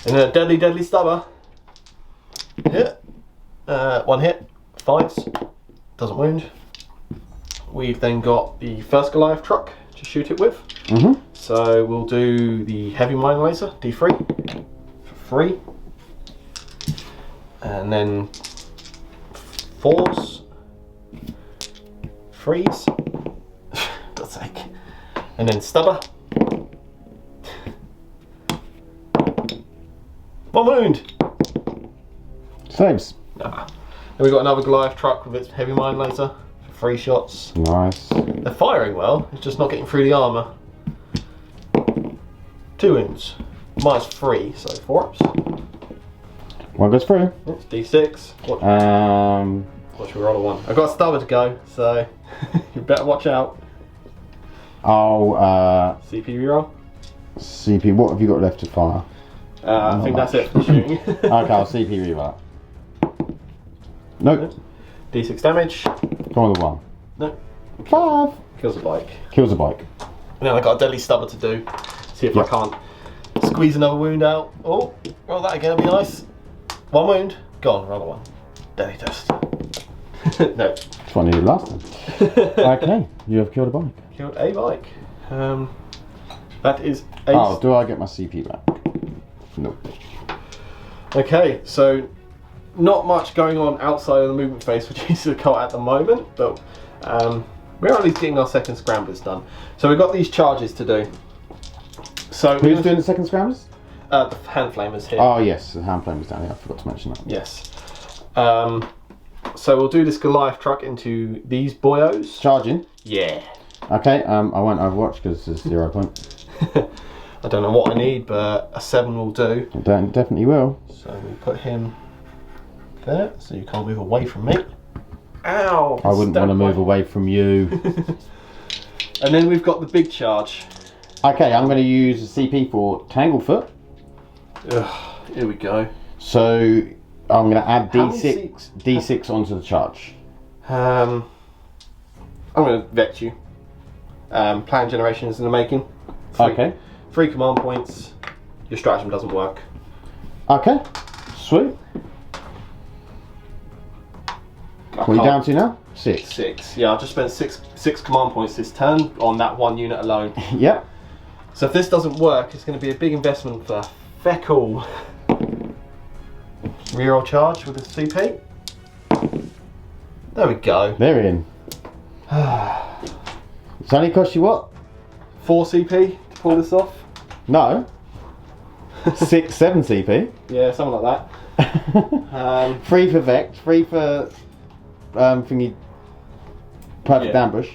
And then a deadly stubber. Hit. 1 hit. 5s. Doesn't wound. We've then got the first Goliath truck to shoot it with. So we'll do the heavy mine laser, D3, for 3. And then 4s. Freeze. God's sake. And then stubber. 1 wound. Saves. Nah. Then we've got another Goliath truck with its heavy mine laser for 3 shots. Nice. They're firing well, it's just not getting through the armour. 2 wounds. -3, so 4 ups. 1 goes through. It's D6. Watch me roll a 1. I've got a stubber to go, so you better watch out. CP reroll. CP, what have you got left to fire? I think that's it for shooting. Okay, I'll CP reroll. Nope. D6 damage. Come on, the 1. No. 5. Kills a bike. Kills a bike. And then I've got a deadly stubber to do. See if I can't squeeze another wound out. Oh, roll that again, it'll be nice. 1 wound. Gone, roll a 1. Deadly test. No. That's what I needed last time. Okay, you have killed a bike. Killed a bike. That is a... Oh, do I get my CP back? Nope. Okay, so not much going on outside of the movement phase for Jesus Cult at the moment, but we're at least getting our second scramblers done. So we've got these charges to do. So who's doing the second scramblers? The hand flamers here. Oh yes, the hand flamers down here. I forgot to mention that. Yes. So we'll do this Goliath truck into these boyos. Charging. Yeah. Okay. I won't Overwatch because there's 0 point. I don't know what I need, but a 7 will do. I definitely will. So we put him there, so you can't move away from me. Ow! I wouldn't want to move away from you. And then we've got the big charge. Okay, I'm going to use a CP for Tanglefoot. Ugh, here we go. So I'm going to add D6 onto the charge. I'm going to vet you. Plan generation is in the making. Okay. 3 command points. Your stratagem doesn't work. Okay. Sweet. What are you down to now? 6. 6. Yeah, I've just spent six command points this turn on that 1 unit alone. Yep. So if this doesn't work, it's going to be a big investment for Feckle. Reroll charge with the CP. There we go. They're in. It's only cost you what? 4 CP to pull this off. No. 6, 7 CP. Yeah, something like that. 3 for Vex, 3 for thingy perfect ambush,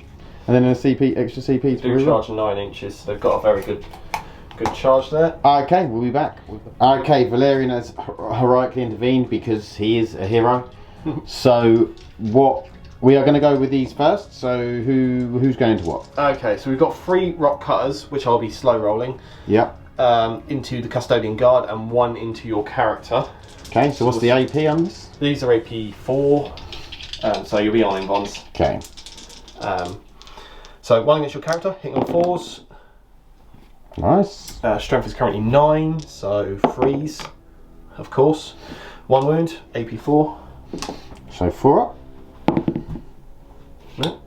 and then a CP extra CP to do charge 9 inches. So they've got a very good charge there. Okay, we'll be back. Okay, Valerian has heroically intervened because he is a hero. So what we are going to go with these first. So who's going to what? Okay, so we've got 3 rock cutters, which I'll be slow rolling. Yep. Into the Custodian Guard and 1 into your character. Okay, so what's the AP on this? These are AP 4, so you'll be on invons. Okay. So 1 against your character, hitting on 4s. Nice. Strength is currently 9, so freeze, of course. 1 wound, AP 4. So 4 up. No.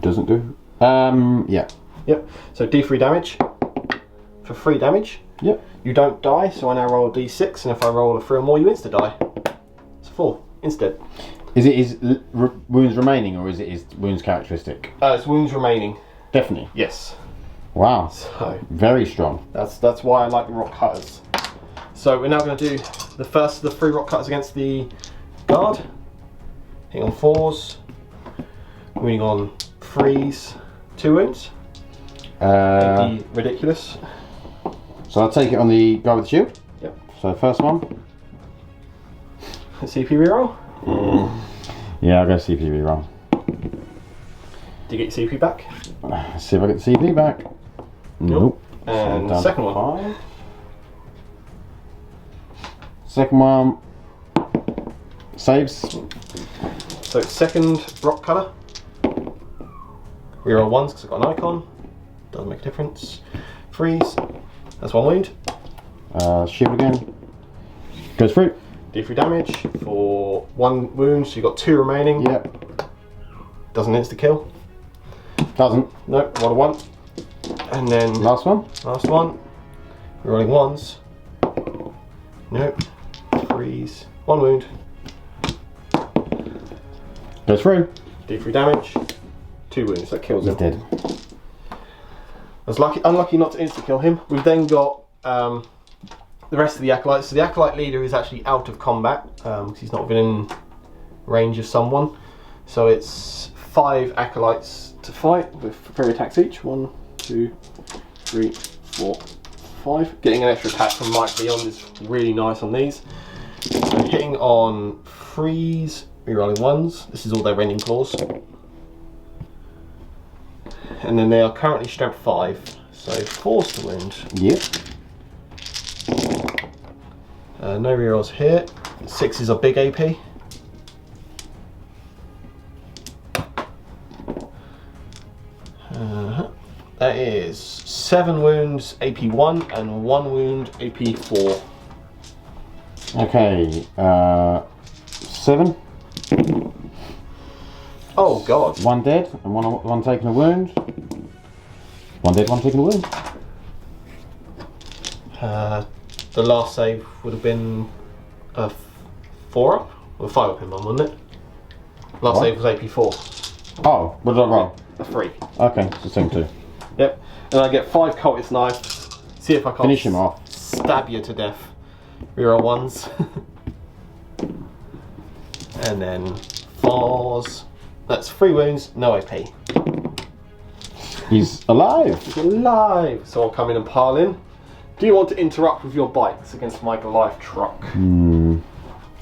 Doesn't do. Yeah. Yep. So D3 damage. For 3 damage. Yep. You don't die, so I now roll a D6, and if I roll a 3 or more, you insta die. It's 4 instead. Is it his wounds remaining, or is it his wounds characteristic? It's wounds remaining. Definitely. Yes. Wow. So very strong. that's why I like the rock cutters. So we're now going to do the first of the 3 rock cutters against the guard. Hitting on 4s. Wounding on 3s. 2 wounds. Ridiculous. So I'll take it on the guy with the shield. Yep. So first one. CP reroll. Yeah, I'll go CP reroll. Do you get your CP back? Let's see if I get the CP back. Nope. And So the second one. 5. Second one saves. So second rock colour. Reroll 1s because I've got an icon. Doesn't make a difference. Freeze. That's 1 wound. Shield again. Goes through. D3 damage for 1 wound, so you've got 2 remaining. Yep. Doesn't insta kill. Doesn't. Nope, 1 of 1. And then Last one. last one. Rolling 1s. Nope. Freeze. 1 wound. Goes through. D3 damage. 2 wounds. That kills him. He's dead. I was unlucky not to insta kill him. We've then got the rest of the acolytes. So the acolyte leader is actually out of combat because he's not within range of someone. So it's 5 acolytes to fight with 3 attacks each. 1, 2, 3, 4, 5. Getting an extra attack from Mike Beyond is really nice on these. So hitting on freeze, rerolling 1s. This is all their rending claws. And then they are currently strength 5, so 4's to wound. Yep. No rerolls here. 6s are big AP. That is 7 wounds AP 1 and 1 wound AP 4. Okay. 7. Oh god. 1 dead and one taking a wound. 1 dead, 1 taking a wound. The last save would have been a 4 up or 5 up in one, wouldn't it? Last What? save was AP 4. Oh, what did I roll? A 3. Okay, so same 2. Yep. And I get 5 cultist knives. See if I can't Finish him off. stab you to death. Reroll 1s. And then 4s. That's 3 wounds, no AP. He's alive. He's alive! So I'll come in and pile in. Do you want to interrupt with your bikes against my Goliath truck? I'm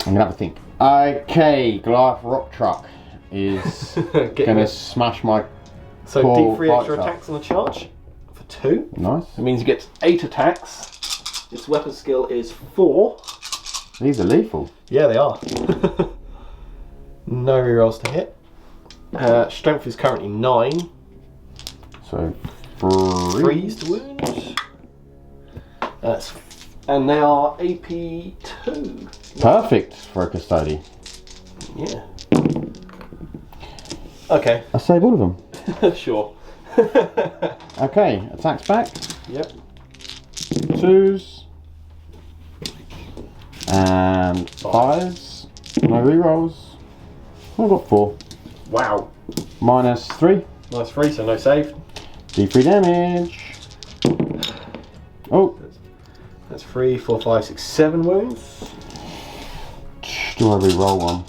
gonna have to think. Okay, Goliath rock truck is gonna smash my. So poor D3 extra bike attacks on the charge for 2. Nice. It means you get 8 attacks. Its weapon skill is 4. These are lethal. Yeah, they are. No rerolls to hit. Strength is currently 9. So Freeze to wound. And they are AP 2. Perfect for a custodian. Yeah. Okay. I save all of them. Sure. Okay, attacks back. Yep. 2s. And 5s. No rerolls. I've got 4. Wow. Minus 3. Nice 3, so no save. D3 damage. Oh. That's 3, 4, 5, 6, 7 wounds. Do I re-roll one?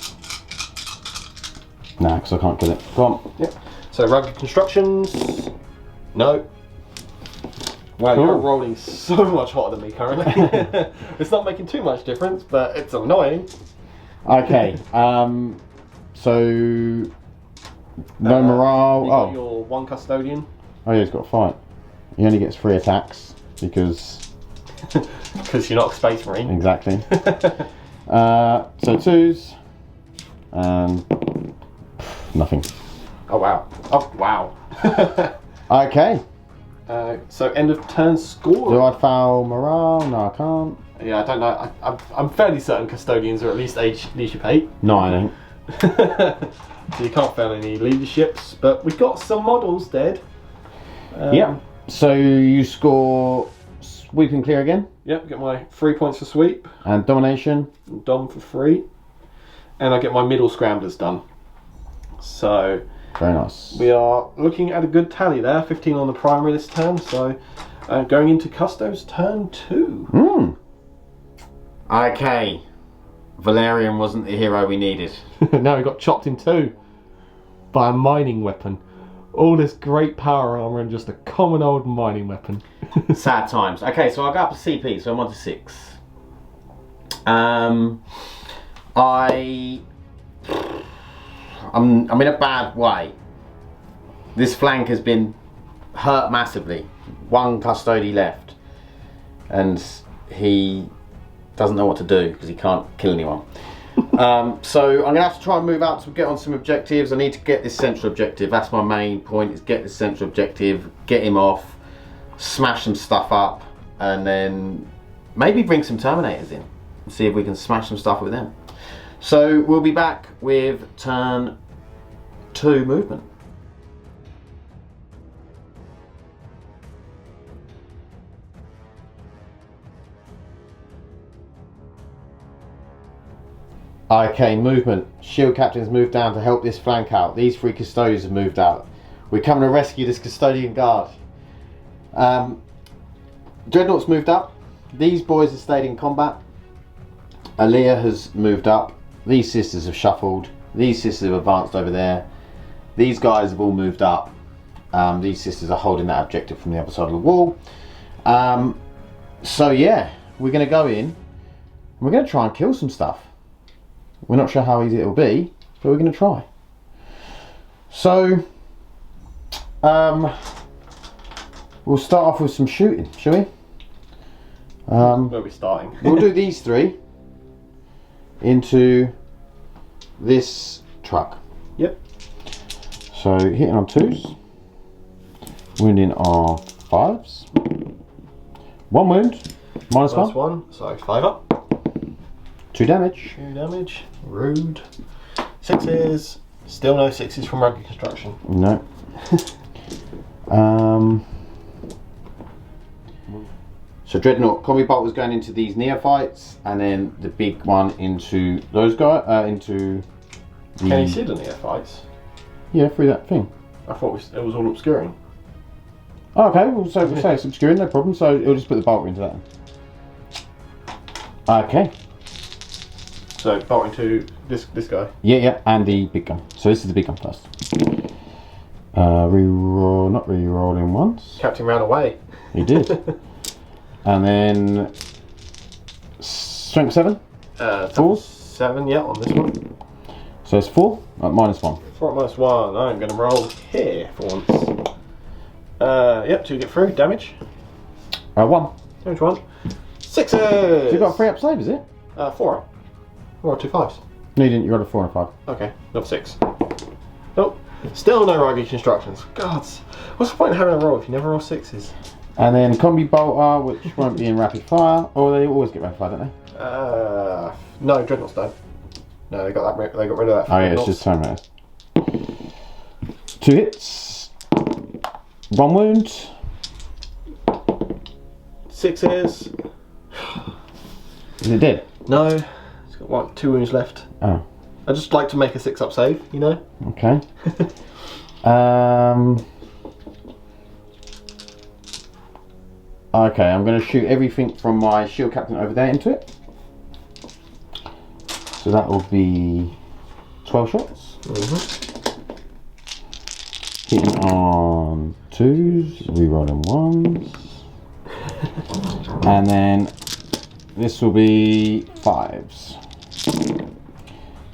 Nah, because I can't get it. Go on. Yep. So rugged constructions. No. Wow, Cool. you're rolling so much hotter than me currently. It's not making too much difference, but it's annoying. Okay. So no morale. You got Oh. your 1 custodian. Oh yeah, he's got to fight. He only gets 3 attacks because. Because you're not a space marine. Exactly. So 2s and nothing. Oh wow. Oh wow. Okay. So end of turn score. Do I foul morale? No, I can't. Yeah, I don't know. I'm fairly certain custodians are at least age leadership 8. No, I ain't. So you can't fail any leaderships. But we've got some models dead. Yep. So you score sweep and clear again. Yep, get my 3 points for sweep. And domination. And dom for 3. And I get my middle scramblers done. So Very nice. we are looking at a good tally there. 15 on the primary this turn. So going into Custodes turn 2. Okay. Valerian wasn't the hero we needed. Now we got chopped in 2 by a mining weapon. All this great power armor and just a common old mining weapon. Sad times. Okay, so I got up to CP, so I'm on to 6. I'm in a bad way. this flank has been hurt massively. One custodian left, and he doesn't know what to do because he can't kill anyone. So I'm gonna have to try and move out to get on some objectives. I need to get this central objective. That's my main point, is get this central objective, get him off, smash some stuff up, and then maybe bring some Terminators in and see if we can smash some stuff with them. So we'll be back with turn 2 movement. Okay, movement. Shield captains moved down to help this flank out. These 3 custodians have moved out. We're coming to rescue this custodian guard. Dreadnought's moved up. These boys have stayed in combat. Aleya has moved up. These sisters have shuffled. These sisters have advanced over there. These guys have all moved up. These sisters are holding that objective from the other side of the wall. So yeah, we're going to go in and we're going to try and kill some stuff. We're not sure how easy it'll be, but we're going to try. So, we'll start off with some shooting, shall we? Where are we starting? We'll do these 3 into this truck. Yep. So, hitting on 2s, wounding on 5s. 1 wound, minus Minus 1. 1, so 5 up. 2 damage. 2 damage. Rude. 6s. Still no 6s from rugged construction. No. So Dreadnought combi bolt was going into these neophytes, and then the big one into those guys. Into the... Can you see the neophytes? Yeah, through that thing. I thought it was all obscuring. Oh, okay, well, so we'll say it's obscuring, no problem. So it'll just put the bolt into that. Okay. So bolt into this guy. Yeah, and the big gun. So this is the big gun first. Reroll, not rerolling once. Captain ran away. He did. And then strength 7. 4. 7, yeah, on this one. So it's 4 at minus 1. 4 at minus 1. I'm going to roll here for once. Yep, 2 get through. Damage. 1. Damage 1. 6s! So you got a 3 up save, is it? 4 up. Or 2 5s. No, you didn't. You got a 4 and a 5. Okay, another 6. Nope. Still no rugged instructions. God, what's the point in having a roll if you never roll 6s? And then combi bolter, which won't be in rapid fire. Or they always get rapid fire, don't they? No, Dreadnoughts don't. No, they got rid of that. Oh yeah, it's just Terminators. 2 hits. 1 wound. 6s. Is it dead? No, it's got 2 wounds left. Oh. I just like to make a 6 up save, you know? Okay. Okay, I'm going to shoot everything from my shield captain over there into it. So that will be 12 shots. Hitting on 2s, rerolling 1s. And then this will be 5s.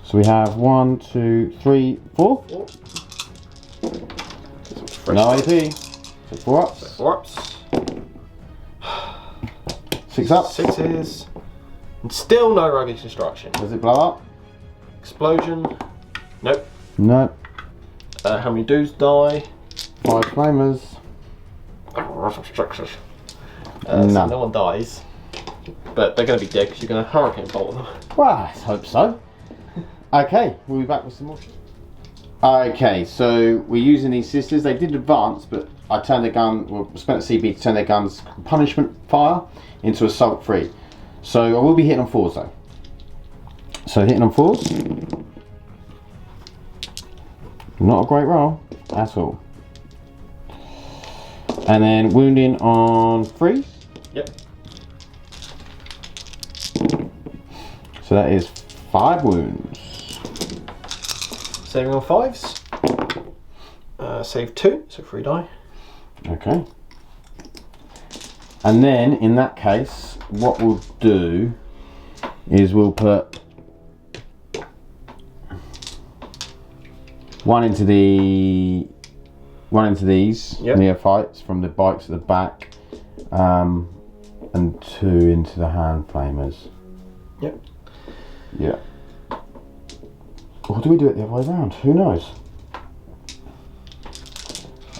So we have 1, 2, 3, 4. No AP. So 4 ups. 4 ups. 6 ups. 6s. And still no rugged destruction. Does it blow up? Explosion. Nope. No. How many dudes die? 5 flamers. So None. no one dies. But they're going to be dead because you're going to hurricane bolt them. Well, I hope so. Okay, we'll be back with some more. Okay, so we're using these sisters. They did advance, but I turned their gun, well, spent a CB to turn their guns punishment fire into assault 3. So I will be hitting on 4s though. So hitting on 4s. Not a great roll at all. And then wounding on 3s. Yep. So that is 5 wounds. Saving on 5s. Save 2, so 3 die. Okay. And then in that case, what we'll do is we'll put 1 into the one into these neophytes from the bikes at the back, and 2 into the hand flamers. Yep. Yeah. Or do we do it the other way around? Who knows?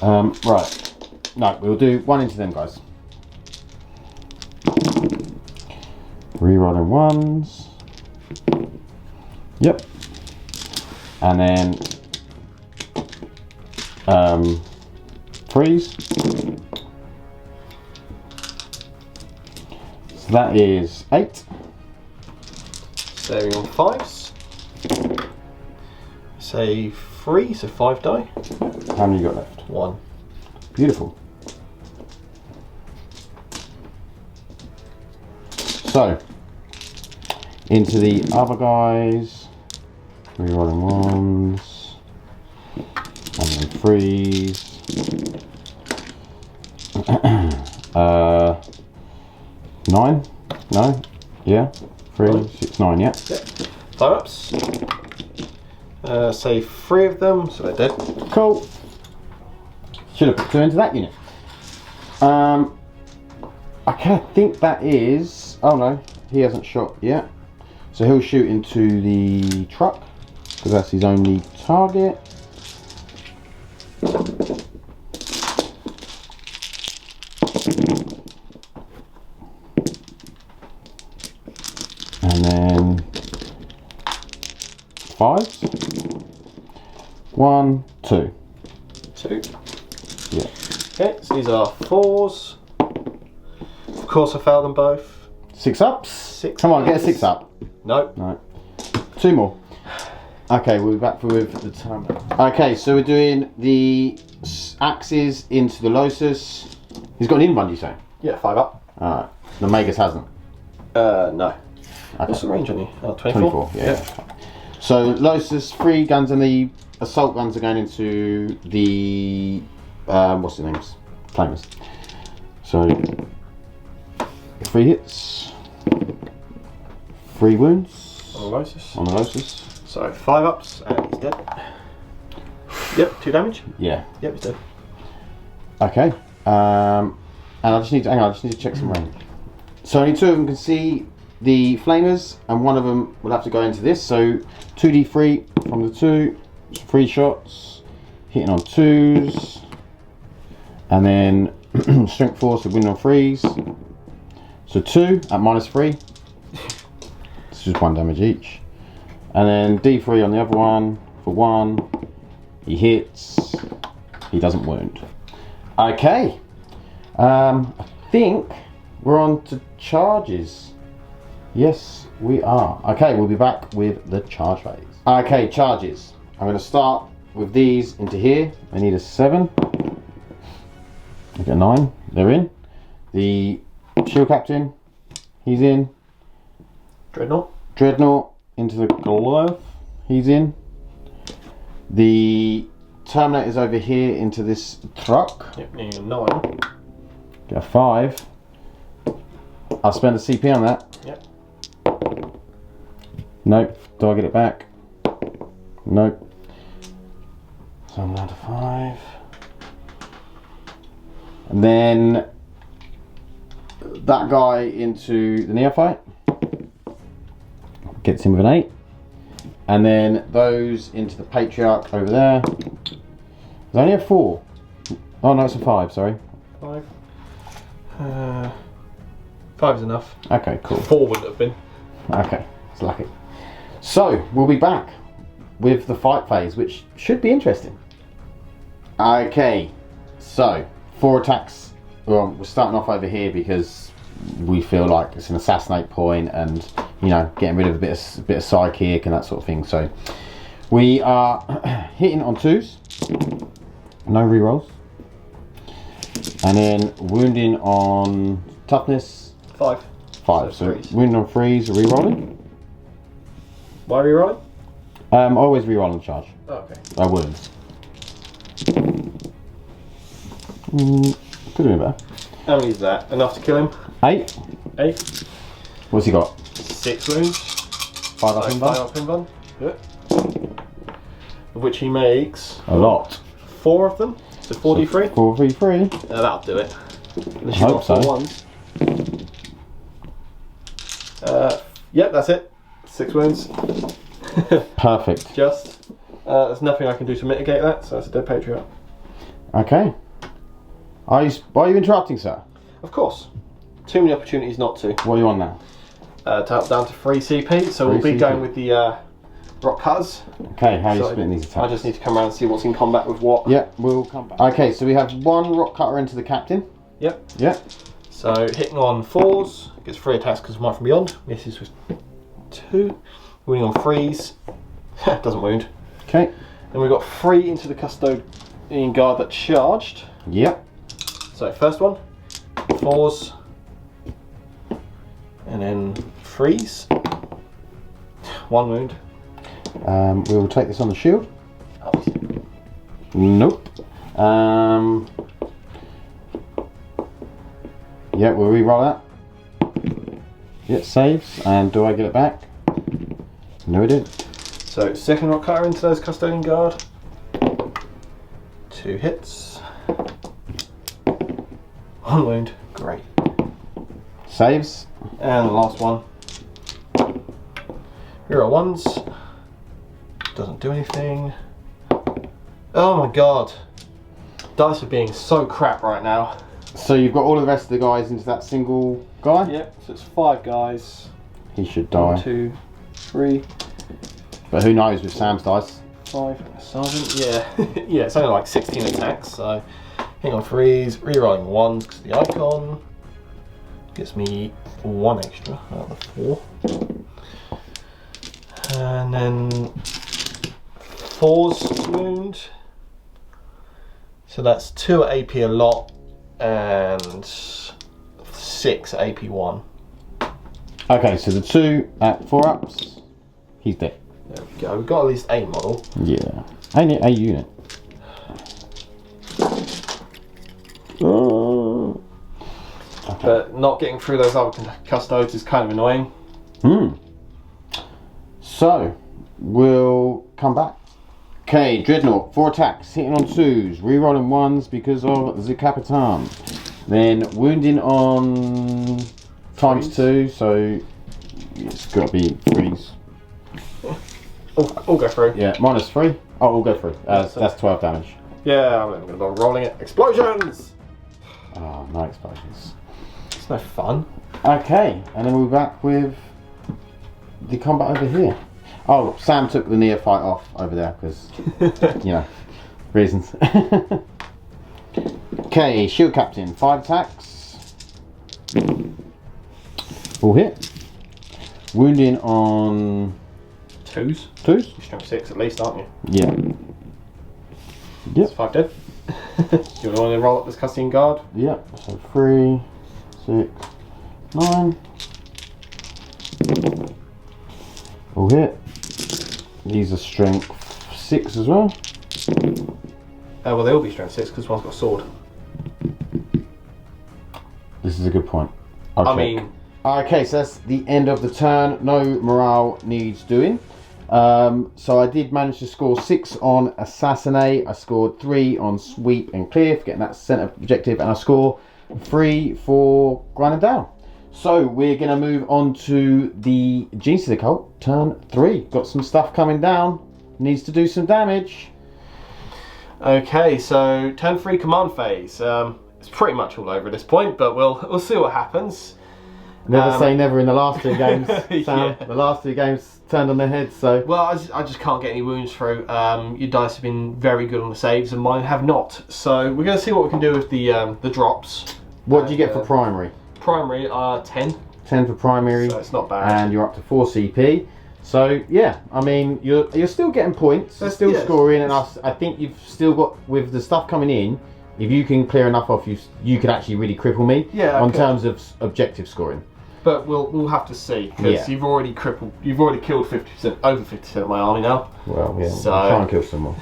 Right. No, we'll do 1 into them guys. Rerolling 1s. Yep. And then 3s. So that is 8. Saving on 5s. Say 3, so 5 die. How many you got left? 1. Beautiful. So, into the other guys. Rerolling 1s. And then 3s. 9? No? Yeah? 3, 6, 9, yeah? Yep. 5 ups. Say 3 of them, so they're dead. Cool. Should have put 2 into that unit. I think that is... Oh no, he hasn't shot yet. So he'll shoot into the truck, because that's his only target. And then 5s. 1, 2. 2. Yeah. Okay, so these are 4s. Of course I failed them both. 6 ups. 6. Come on, get a 6 up. Nope. No. 2 more. Okay, we'll be back with the time. Okay, so we're doing the axes into the Losus. He's got an in one, you say? Yeah, 5 up. Alright. The Magus hasn't. No. Okay. What's the range on you? Oh, 24. 24, yeah. So Losus, 3 guns, and the assault guns are going into the what's the names? Flamers. So 3 hits, 3 wounds On the Lotus. on the Lotus. So 5 ups and he's dead. Yep, 2 damage. Yeah. Yep, he's dead. Okay. And I just need to hang on. I just need to check some range. So only 2 of them can see the flamers, and 1 of them will have to go into this. So 2d3 from the 2, 3 shots, hitting on 2s, and then strength 4, so win on 3s. So 2 at -3. It's just 1 damage each. And then d3 on the other one for 1. He hits. He doesn't wound. Okay. I think we're on to charges. Yes, we are. Okay, we'll be back with the charge phase. Okay, charges. I'm going to start with these into here. I need a 7. I get a 9. They're in. The shield captain, he's in. Dreadnought into the glove, he's in. The Terminator's over here into this truck. Yep, needing a 9. Get a 5. I'll spend a CP on that. Yep. Nope. Do I get it back? Nope. So I'm down to 5. And then that guy into the neophyte. Gets him with an 8. And then those into the patriarch over there. There's only a 4. Oh no, it's a 5, sorry. 5. 5 is enough. Okay, cool. 4 wouldn't have been. Okay, it's lucky. So, we'll be back with the fight phase, which should be interesting. Okay, so 4 attacks. Well, we're starting off over here because we feel like it's an assassinate point, and you know, getting rid of a bit of psychic and that sort of thing. So we are hitting on 2s, no rerolls, and then wounding on toughness 5. 5. So wounding on 3s, rerolling. Why are you rolling? Always reroll on charge. Oh, okay. I wounds. Could have been better. How many is that? Enough to kill him? 8. 8. What's he got? 6 wounds. 5 up in 5 up in one. Yep. Of which he makes a lot. 4 of them. So 4d3? 4v3. That'll do it. Unless I you hope got 4 so. ones. Yep, that's it. 6 wounds. Perfect. Just. There's nothing I can do to mitigate that, so that's a dead patriot. Okay. Why are you interrupting, sir? Of course. Too many opportunities not to. What are you on now? Down to 3 CP, so we'll be going with the rock cutters. Okay, how are you So splitting these attacks? I just need to come around and see what's in combat with what. Yeah, we'll come back. Okay, so we have 1 rock cutter into the captain. Yep. Yep. So hitting on 4s, gets 3 attacks because of Might from Beyond. Misses with 2. Wounding on 3s, doesn't wound. Okay. Then we've got 3 into the Custodian guard that charged. Yep. So first one, 4s, and then 3s. 1 wound. We will take this on the shield. Oh, Nope. Yeah, we'll re-roll that. Yeah, saves. And do I get it back? No, I didn't. so second rock cutter into those Custodian guard. 2 hits. 1 wound. Great. Saves. And the last one. Here are 1s. Doesn't do anything. Oh my god. Dice are being so crap right now. So you've got all the rest of the guys into that single guy? Yep, so it's 5 guys. He should 1, die. 2, 3, But who knows with Sam's dice? 5, and a sergeant. Yeah, yeah, it's only like 16 attacks, so hang on 3s, rerolling 1s because the icon gets me 1 extra out of the 4. And then 4s wound. So that's 2 at AP a lot and 6 at AP 1. Okay, so the 2 at 4 ups, he's dead. There we go, we've got at least a model. Yeah. Only a unit. Okay. But not getting through those other custodes is kind of annoying. So, we'll come back. Okay, Dreadnought, 4 attacks, hitting on 2s, rerolling 1s because of the Capitan. Then wounding on times 2, so it's got to be 3s. All go through. Yeah, -3. Oh, all go through. That's 12 damage. Yeah, I'm going to bother rolling it. Explosions! Oh, no explosions. It's no fun. Okay, and then we're back with the combat over here. Oh, Sam took the neophyte off over there because, you know, reasons. Okay, shield captain, 5 attacks. All hit. Wounding on 2s. 2s? You're strength 6 at least, aren't you? Yeah. That's Yep. 5 dead. You want to roll up this Custodian guard? Yep. So 3, 6, 9. All hit. These are strength 6 as well. Well, they all be strength 6 because one's got a sword. This is a good point. Okay. I mean, Okay, so that's the end of the turn. No morale needs doing. So I did manage to score 6 on Assassinate. I scored 3 on Sweep and Clear for getting that centre objective, and I score 3 for grinding down. So we're going to move on to the Genestealer cult, turn 3. Got some stuff coming down. Needs to do some damage. okay, so turn 3 command phase. It's pretty much all over at this point, but we'll see what happens. Never say never in the last 2 games, Sam. Yeah. The last 2 games turned on their heads, so... Well, I just can't get any wounds through. Your dice have been very good on the saves, and mine have not. So we're going to see what we can do with the drops. What do you get for primary? Primary, 10. 10 for primary. So it's not bad. And you're up to 4 CP. So yeah, I mean you're still getting points, you're still scoring, and I think you've still got, with the stuff coming in, if you can clear enough off, you could actually really cripple me on terms of objective scoring. But we'll have to see, because you've already killed 50%, over 50% of my army now. Well, yeah, So- we'll try and kill some more.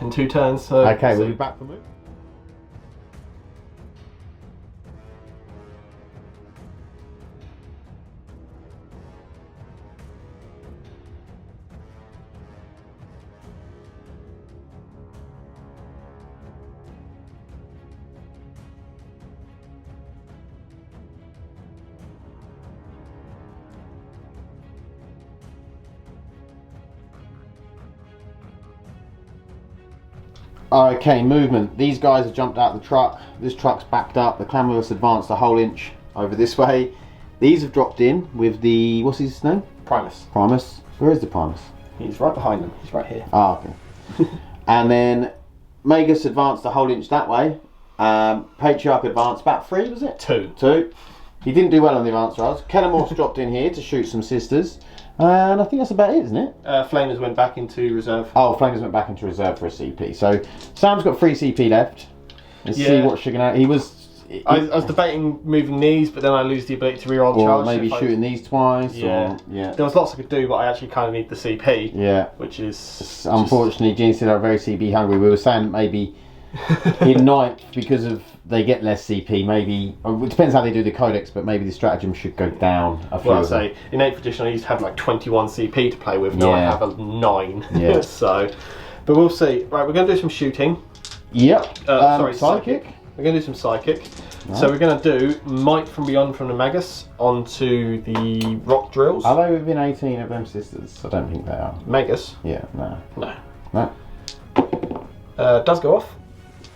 in 2 turns. So Okay, we'll be back for move. Okay, movement. These guys have jumped out of the truck. This truck's backed up. The Clamorous advanced a whole inch over this way. These have dropped in with the, what's his name? Primus. Primus. Where is the Primus? He's right behind them. He's right here. Ah, okay. And then Magus advanced a whole inch that way. Patriarch advanced about 3, was it? 2. He didn't do well on the advance rolls. Kenamorph's dropped in here to shoot some sisters. And I think that's about it, isn't it? Flamers went back into reserve. Oh, Flamers went back into reserve for a CP. So Sam's got 3 CP left. Let's see what Sugar out. I was debating moving these, but then I lose the ability to reroll or charge. maybe shooting these twice. Yeah. Or, There was lots I could do, but I actually kind of need the CP. Yeah. Which is... Unfortunately, Genestealer are very CP hungry. We were saying maybe in 9th, because of they get less CP, maybe... It depends how they do the codex, but maybe the stratagem should go down a few. Well, I'd say in 8th edition I used to have like 21 CP to play with. Now I have a 9. Yeah. So, but we'll see. Right, we're going to do some shooting. Yep. Sorry, Psychic. We're going to do some psychic. Right. So we're going to do Might from Beyond from the Magus onto the rock drills. Are they within 18 of them sisters? I don't think they are. Magus? Yeah, no. No. Does go off.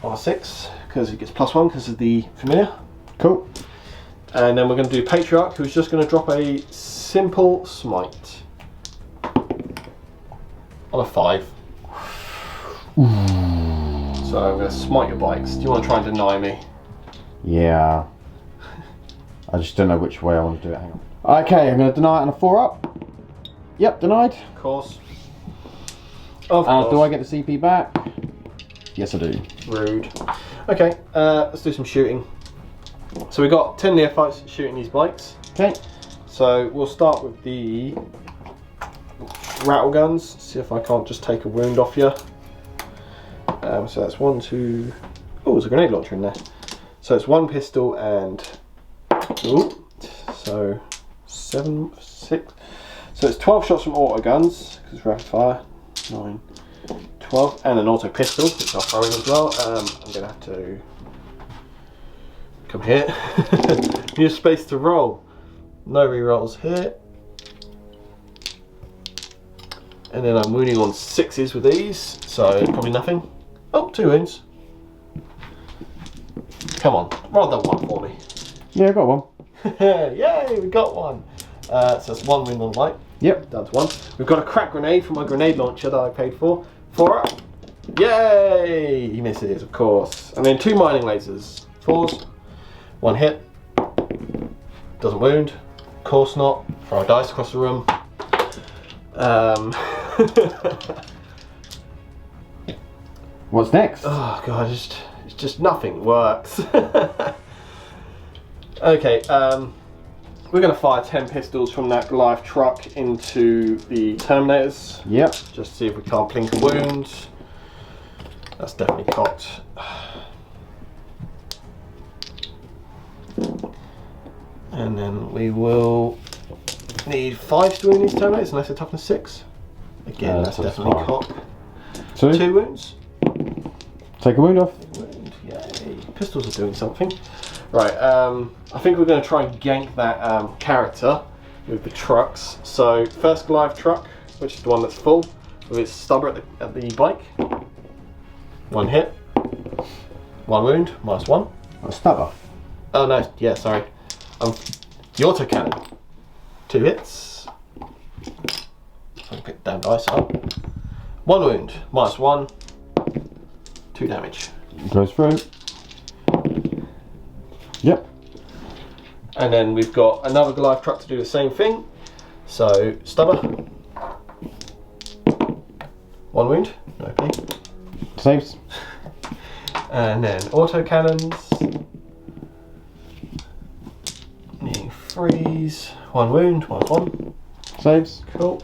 R6, because it gets +1 because of the familiar. Cool. And then we're going to do Patriarch, who's just going to drop a simple smite. On a 5. So I'm going to smite your bikes. Do you want to try and deny me? Yeah. I just don't know which way I want to do it. Hang on. Okay, I'm going to deny it on a 4 up. Yep, denied. Of course. Of course. Do I get the CP back? Yes, I do. Rude. Okay, let's do some shooting. So we've got 10 neophytes shooting these bikes. Okay. So we'll start with the rattle guns. See if I can't just take a wound off you. So that's 1, 2. Oh, there's a grenade launcher in there. So it's 1 pistol and. Ooh, so 7, 6. So it's 12 shots from auto guns because it's rapid fire. 9, 12, and an auto pistol, which I'll throw in as well. I'm going to have to come here. Use space to roll. No rerolls here. And then I'm wounding on 6s with these, so probably nothing. Oh, 2 wounds. Come on, roll that 1 for me. Yeah, I got one. Yay, we got one. So that's 1 wound on light. Yep. Down to 1. We've got a crack grenade from my grenade launcher that I paid for. 4 up. Yay! He misses, of course. And then 2 mining lasers. 4s. 1 hit. Doesn't wound. Of course not. Throw a dice across the room. What's next? Oh god, it's just nothing works. Okay, we're going to fire 10 pistols from that Goliath truck into the Terminators. Yep. Just to see if we can't plink a wound. That's definitely cocked. And then we will need 5 to wound these Terminators unless they're toughness 6. Again, that's definitely cocked. 2 wounds. Take a wound off. Yay. Pistols are doing something. Right, I think we're going to try and gank that character with the trucks. So, first Goliath truck, which is the one that's full, with its stubber at the bike. 1 hit. 1 wound, -1. A stubber. Oh no, yeah, sorry. The autocannon. 2 hits. If I can pick the damn dice up. 1 wound, -1. 2 damage. Goes through. Yep. And then we've got another Goliath truck to do the same thing. So, stubber. 1 wound. Okay. Saves. And then auto cannons. Needing 3s. 1 wound. -1. Saves. Cool.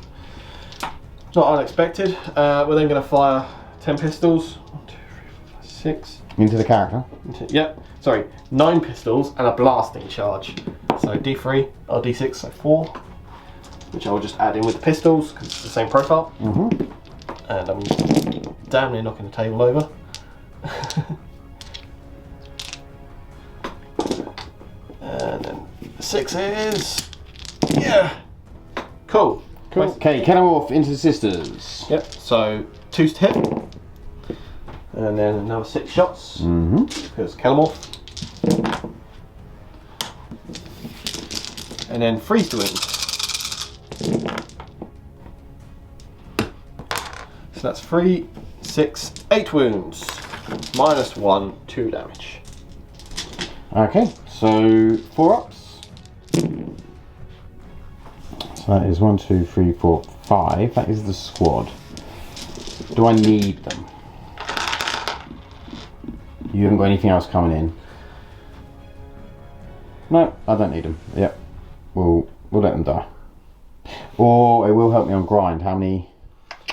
Not unexpected. We're then going to fire 10 pistols. 1, 2, 3, 4, 5, 6. Into the character. Yep. Sorry, 9 pistols and a blasting charge. So D3 or D6, so 4, which I will just add in with the pistols because it's the same profile. And I'm damn near knocking the table over. And then 6s. Yeah. Cool. Cool. Okay, Kenamorph into the sisters. Yep. So 2s to hit. And then another 6 shots. Because Calamorph. And then freeze to wound. So that's 3, 6, 8 wounds. -1, 2 damage. Okay, so 4 ups. So that is 1, 2, 3, 4, 5. That is the squad. Do I need them? You haven't got anything else coming in? No, I don't need them. Yep, we'll let them die. Or it will help me on grind. How many?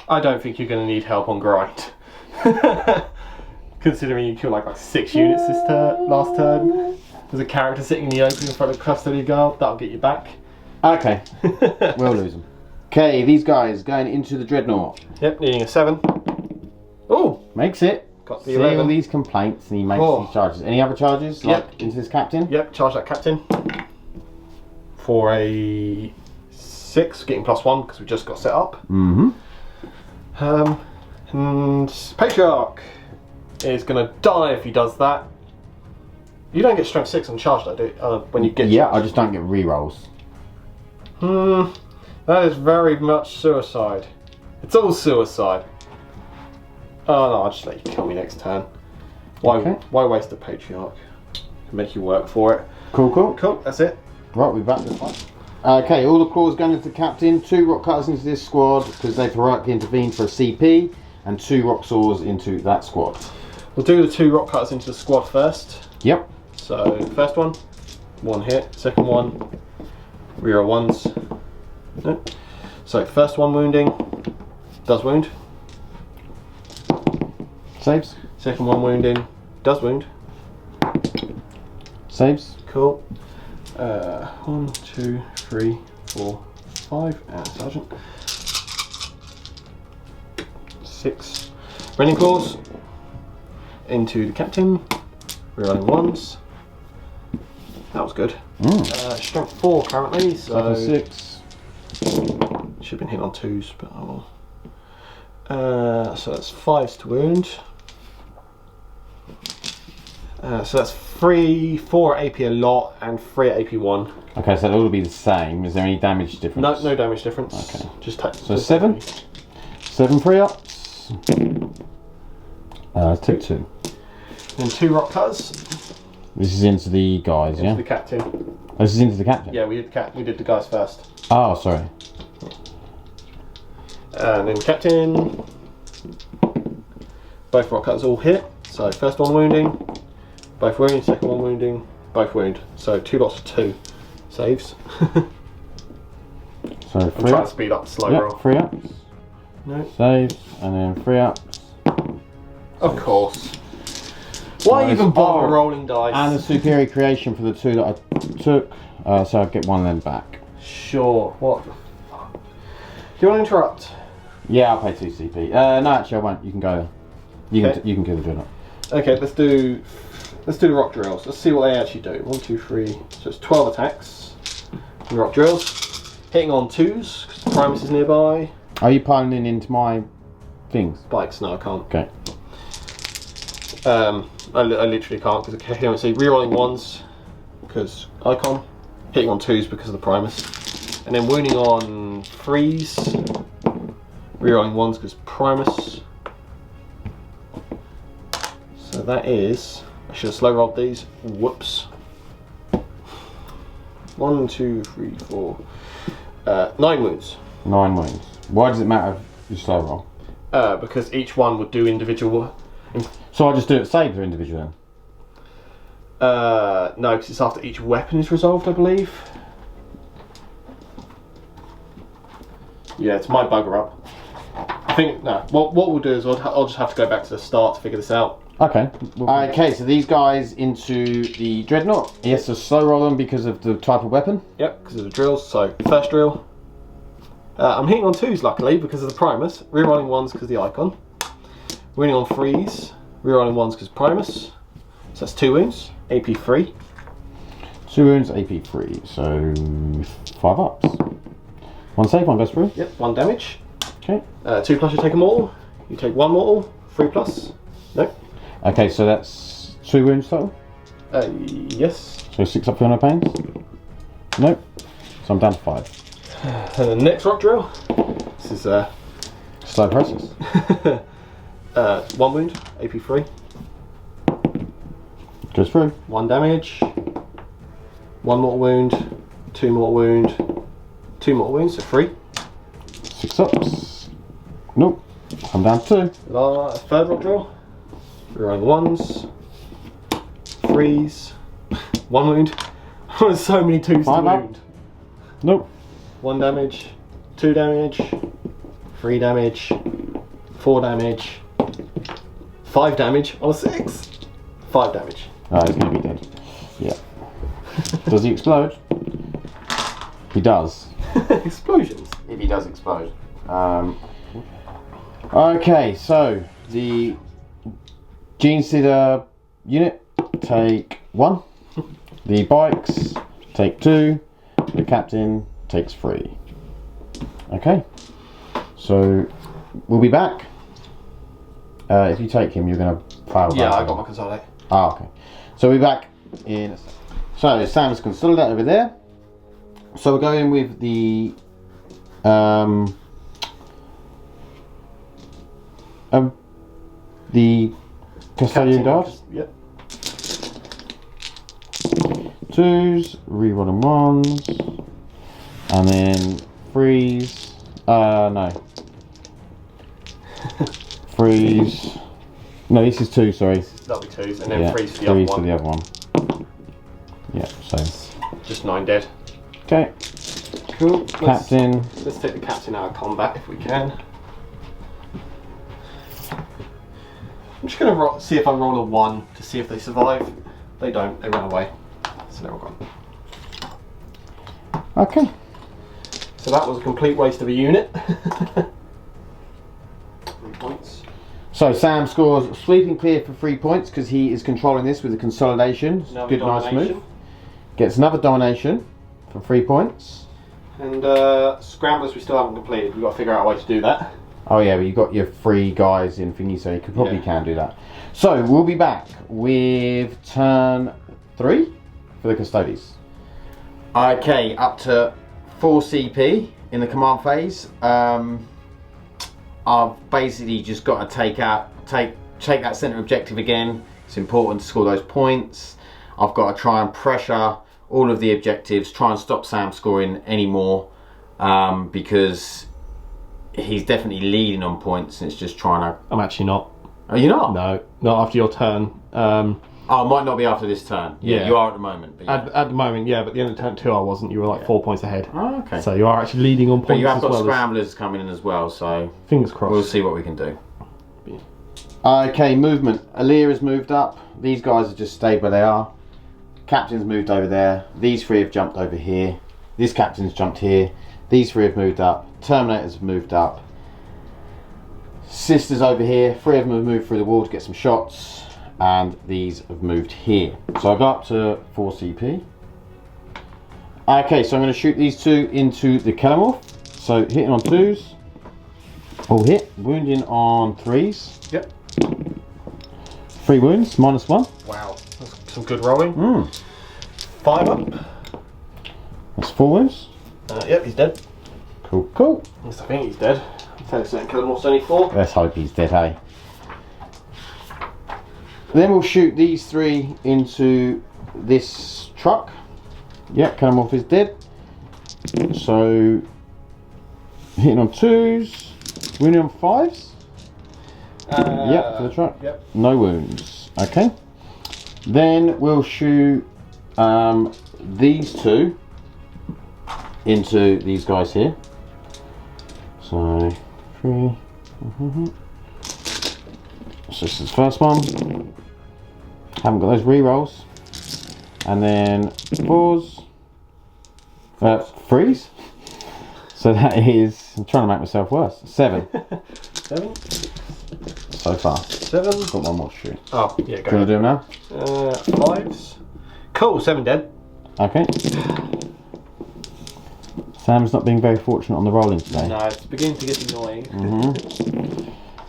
I don't think you're going to need help on grind. Considering you killed like 6 units this last turn. There's a character sitting in the open in front of Custodian guard. That'll get you back. Okay, we'll lose them. Okay, these guys going into the Dreadnought. Yep, needing a 7. Oh, makes it. Got the See 11. all these complaints and he makes these charges. Any other charges? Yep. Like into this captain? Yep, charge that captain. For a 6, getting +1 because we just got set up. And Patriarch is going to die if he does that. You don't get strength 6 on charge though, do you? When you get charged. I just don't get rerolls. That is very much suicide. It's all suicide. Oh no, I'll just let you kill me next turn. Why waste a Patriarch? Can make you work for it. Cool. Cool, that's it. Right, we're back this one. Okay, all the claws going into the captain, 2 rock cutters into this squad because they've heroically intervened for a CP, and 2 rock saws into that squad. We'll do the 2 rock cutters into the squad first. Yep. So, first one, 1 hit. Second one, reroll 1s. Nope. So, first one wounding, does wound. Saves. Second one wounding, does wound. Saves. Cool. 1, 2, 3, 4, 5, and Sergeant. 6. Raining claws into the captain. Rerolling 1s. That was good. Strength 4 currently, so 6. should have been hit on 2s, but I will. So that's 5s to wound. So that's 4 AP a lot and 3 AP 1. Okay, so it'll all be the same. Is there any damage difference? No damage difference. Okay. Just take. So 7. 7 free ups. Take 2. And 2 rock cutters. This is into the guys, Into yeah? the captain. Oh, this is into the captain? Yeah, we did the guys first. Oh, sorry. And then captain. Both rock cutters all hit. So first one wounding, both wounding, second one wounding, both wound. So 2 lots of 2 saves. So I'm 3 trying to ups. speed up the slow Yep, roll. 3 ups. No. Saves, and then 3 ups. Of course. Why Nice. even bother Oh, rolling dice? And a superior creation for the 2 that I took. So I'll get 1 of them back. Sure. What? Do you want to interrupt? Yeah, I'll pay 2 CP. No, actually I won't. You can go. You Okay. can kill the dreadnought. Okay, let's do the rock drills. Let's see what they actually do. 1, 2, 3. So it's 12 attacks. The rock drills. Hitting on 2s because the Primus is nearby. Are you piling into my things? Bikes, no, I can't. Okay. I literally can't because I can only see rerolling 1s because icon, hitting on 2s because of the Primus, and then wounding on 3s, rerolling 1s because Primus. So that is, I should have slow rolled these. Whoops. 1, 2, 3, 4, 9 wounds. 9 wounds. Why does it matter if you slow roll? Because each one would do individual. So I just do it saves or individual then? No, because it's after each weapon is resolved, I believe. Yeah, it's my bugger up. I think, no, what we'll do is I'll just have to go back to the start to figure this out. Okay. Okay, so these guys into the dreadnought. He has to slow roll them because of the type of weapon. Yep, because of the drills. So, first drill. I'm hitting on 2s, luckily, because of the Primus. Rerolling 1s because of the icon. Wounding on 3s. Rerolling 1s because Primus. So that's 2 wounds. AP 3. 2 wounds, AP 3. So 5 ups. 1 save, 1 goes through. Yep, 1 damage. Okay. 2 plus you take a mortal. You take 1 mortal. 3 plus. Nope. Okay, so that's 2 wounds total? Yes. So 6 up 200 pains? Nope. So I'm down to 5. And the next rock drill. This is slow process. 1 wound, AP 3. Goes through. 1 damage. 1 mortal wound. 2 mortal wound. 2 mortal wounds, so 3. 6 ups. Nope. I'm down to 2. Third rock drill. Rerolling the 1s. 3s. 1 wound. So many 2s to 5 up. wound. Nope. 1 damage. 2 damage. 3 damage. 4 damage. 5 damage on a 6. 5 damage. Oh, he's going to be dead. Yeah. Does he explode? He does. Explosions. If he does explode. Okay, so the Genestealer unit take 1. The bikes take 2. The captain takes 3. Okay. So we'll be back. If you take him, you're going to fail. Yeah, I got my consolidate. Ah, okay. So we'll be back in a second. So Sam's consolidate over there. So we're going with the Custodian guard. Yep. 2s, rerolling 1s, and then 3s. No. 3s. No, this is 2, sorry. That'll be 2s, and then Yeah, 3s for the other 3s one. for the other one. Yeah, so. Just 9 dead. Okay. Cool. Captain. Let's take the captain out of combat if we can. I'm just going to see if I roll a 1 to see if they survive. They don't, they run away. So they're all gone. Okay. So that was a complete waste of a unit. 3 points. So Sam scores sweeping clear for 3 points because he is controlling this with a consolidation. Another Good, nice domination. move. Gets another domination for 3 points. And scramblers we still haven't completed. We've got to figure out a way to do that. Oh yeah, but you've got your 3 guys in thingy, so you could probably Yeah. can do that. So we'll be back with turn 3 for the Custodes. Okay, up to 4 CP in the command phase. I've basically just got to take that centre objective again. It's important to score those points. I've got to try and pressure all of the objectives, try and stop Sam scoring any more, because he's definitely leading on points and it's just trying to... I'm actually not. Oh, you're not? No, not after your turn. Oh, it might not be after this turn. Yeah, you are at the moment. But yeah. At the moment, yeah, but at the end of turn 2 I wasn't. You were like 4 points ahead. Oh, okay. So you are actually leading on points. But you have as got well scramblers coming in as well, so fingers crossed. we'll see what we can do. Okay, movement. Aleya has moved up. These guys have just stayed where they are. Captain's moved over there. These 3 have jumped over here. This captain's jumped here. These 3 have moved up. Terminators have moved up. Sisters over here. 3 of them have moved through the wall to get some shots. And these have moved here. So I got up to 4 CP. Okay, so I'm going to shoot these 2 into the Kelemorph. So hitting on 2s. All hit. Wounding on 3s. Yep. 3 wounds, -1. Wow, that's some good rolling. 5 up. That's 4 wounds. Yep, he's dead. Cool, cool. Yes, I think he's dead. Fairly certain Killermore's only 4. Let's hope he's dead, hey. Then we'll shoot these 3 into this truck. Yep, Kelemorph is dead. So, hitting on 2s, wounding on 5s. Yep, for the truck. Yep. No wounds. Okay. Then we'll shoot these 2 into these guys here. So 3. So this is the first one. Haven't got those re-rolls. And then 4s. 3s. So that is, I'm trying to make myself worse. 7. 7. So far. 7. Got one more to shoot. Oh, yeah, go. Do you want to do them now? 5s. Cool, 7 dead. Okay. Sam's not being very fortunate on the rolling today. No, it's beginning to get annoying.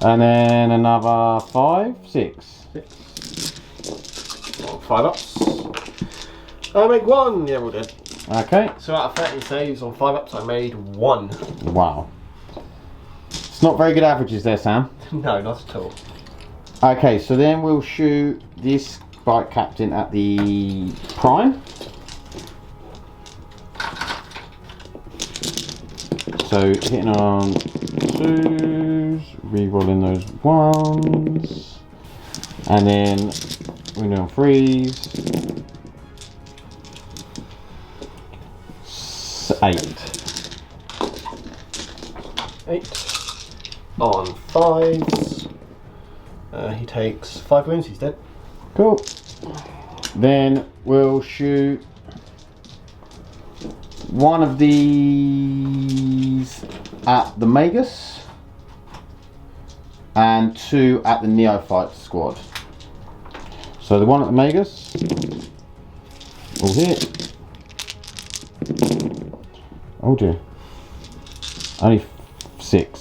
And then another 5, 6. 5 ups. I make 1. Yeah, we're dead. Okay. So out of 13 saves on 5 ups, I made 1. Wow. It's not very good averages there, Sam. No, not at all. Okay, so then we'll shoot this bike captain at the prime. So hitting on 2s, re-rolling those 1s, and then we're doing 3s. 8. 8. On 5s. He takes 5 wounds, he's dead. Cool. Then we'll shoot one of these at the Magus and 2 at the Neophyte squad. So the one at the Magus will hit. Oh dear. Only 6.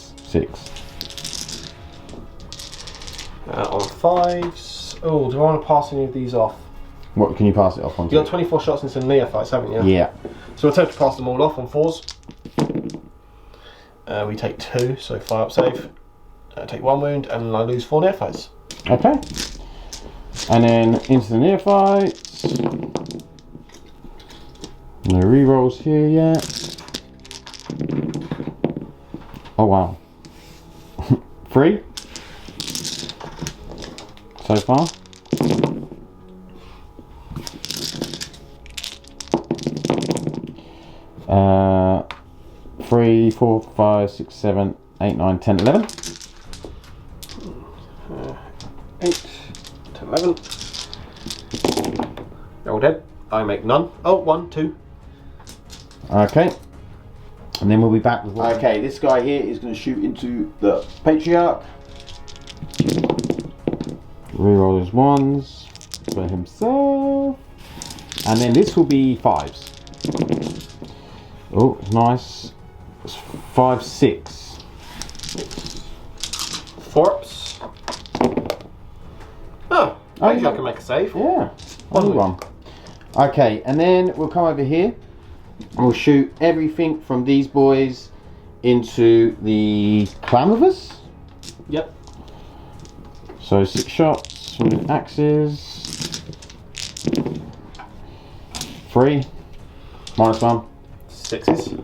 On 5s. Oh, do I want to pass any of these off? What can you pass it off on? You got 24 shots into neophytes, haven't you? Yeah. So we'll attempt to pass them all off on 4s. We take 2, so 5 up save. Take 1 wound, and I lose 4 neophytes. Okay. And then into the neophytes. No rerolls here yet. Oh wow. 3 so far. Uh, 3, 4, 5, 6, 7, 8, 9, 10, 11. 8 to 11. They're all dead. I make none. Oh, 1, 2. Okay. And then we'll be back with one. Okay, this guy here is going to shoot into the Patriarch. Reroll his 1s for himself. And then this will be 5s. Oh, nice. It's 5, 6. 4 ups. Oh, I think I can make a save. Yeah, only 1. Okay, and then we'll come over here and we'll shoot everything from these boys into the Clamavers. Yep. So 6 shots from the axes. 3. -1. 6s.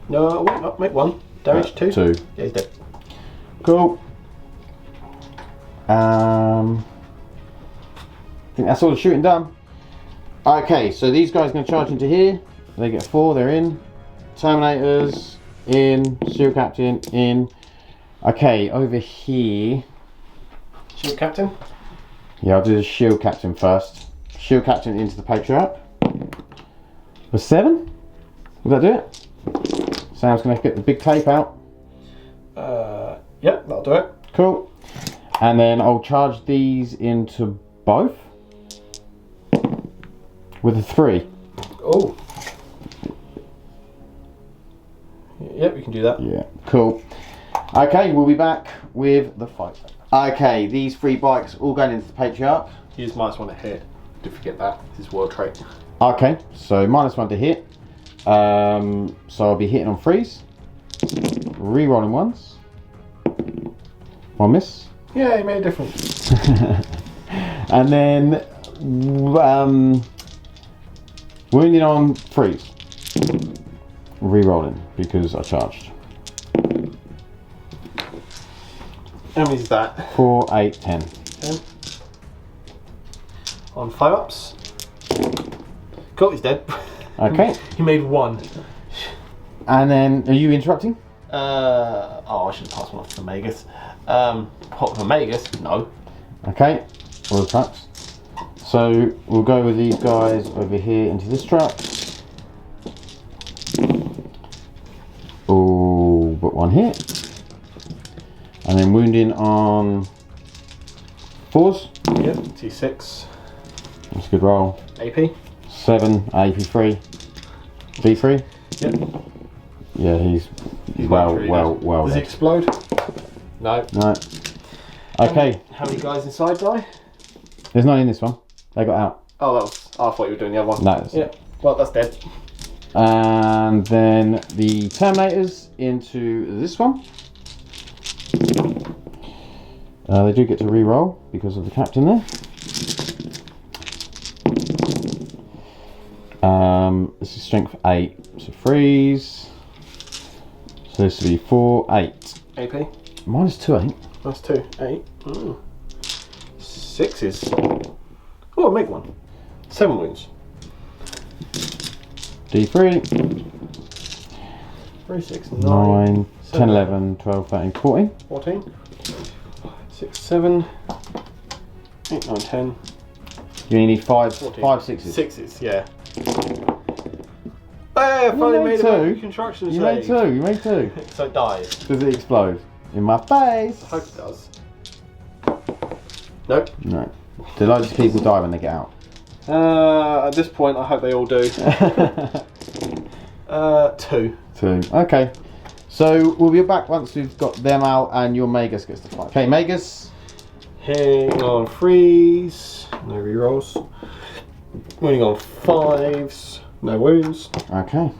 No, wait, oh, make 1. Damage 2. 2. Yeah, he's dead. Cool. I think that's all the shooting done. Okay, so these guys are going to charge into here. They get 4, they're in. Terminators, in. Shield Captain, in. Okay, over here. Shield Captain. Yeah, I'll do the Shield Captain first. Shield Captain into the Patriarch. For 7? Will that do it? Sam's going to get the big tape out. Yep, that'll do it. Cool. And then I'll charge these into both. With a 3. Oh. Yep, we can do that. Yeah, cool. Okay, we'll be back with the fight. Okay, these 3 bikes all going into the Patriarch. Use -1 to hit. Don't forget that. This is world trait. Okay, so -1 to hit. So I'll be hitting on 3s. Re-rolling 1s. 1 miss. Yeah, it made a difference. And then wounding on 3s. Re-rolling because I charged. How many is that? 4, 8, 10. 10. On 5 ups. Cool, he's dead. Okay. He made 1. And then, are you interrupting? Oh, I should have passed one off to the Magus. What for Magus? No. Okay. All the trucks. So we'll go with these guys over here into this truck. Oh, but 1 hit. And then wounding on 4s. Yep, T6. That's a good roll. AP. 7, AP3. V3. Yep. Yeah, he's well. Does he explode? No. No. Okay. How many guys inside die? There's none in this one. They got out. Oh, that was. I thought you were doing the other one. No. Yeah. Well, that's dead. And then the Terminators into this one. They do get to re-roll because of the captain there. This is strength 8, so freeze. So this would be 4, 8. AP? Minus 2, 8. That's 2, 8. Oh. 6s. Oh, I'll make one. 7 wounds. D3. 3, 6, 9, 10, 11, 12, 13, 14. 14. 6, 7. 8, 9, 10. You only need 5 14. 5 6s. 6s, yeah. Hey, I finally made a construction You made 2, you made 2. So it dies. Does it explode? In my face? I hope it does. Nope. No. Do loads of people die when they get out? At this point, I hope they all do. 2. 2. Okay. So we'll be back once we've got them out and your Magus gets to fight. Okay, Magus. Hang on, freeze. No rerolls. Winning on 5s. No wounds. Okay.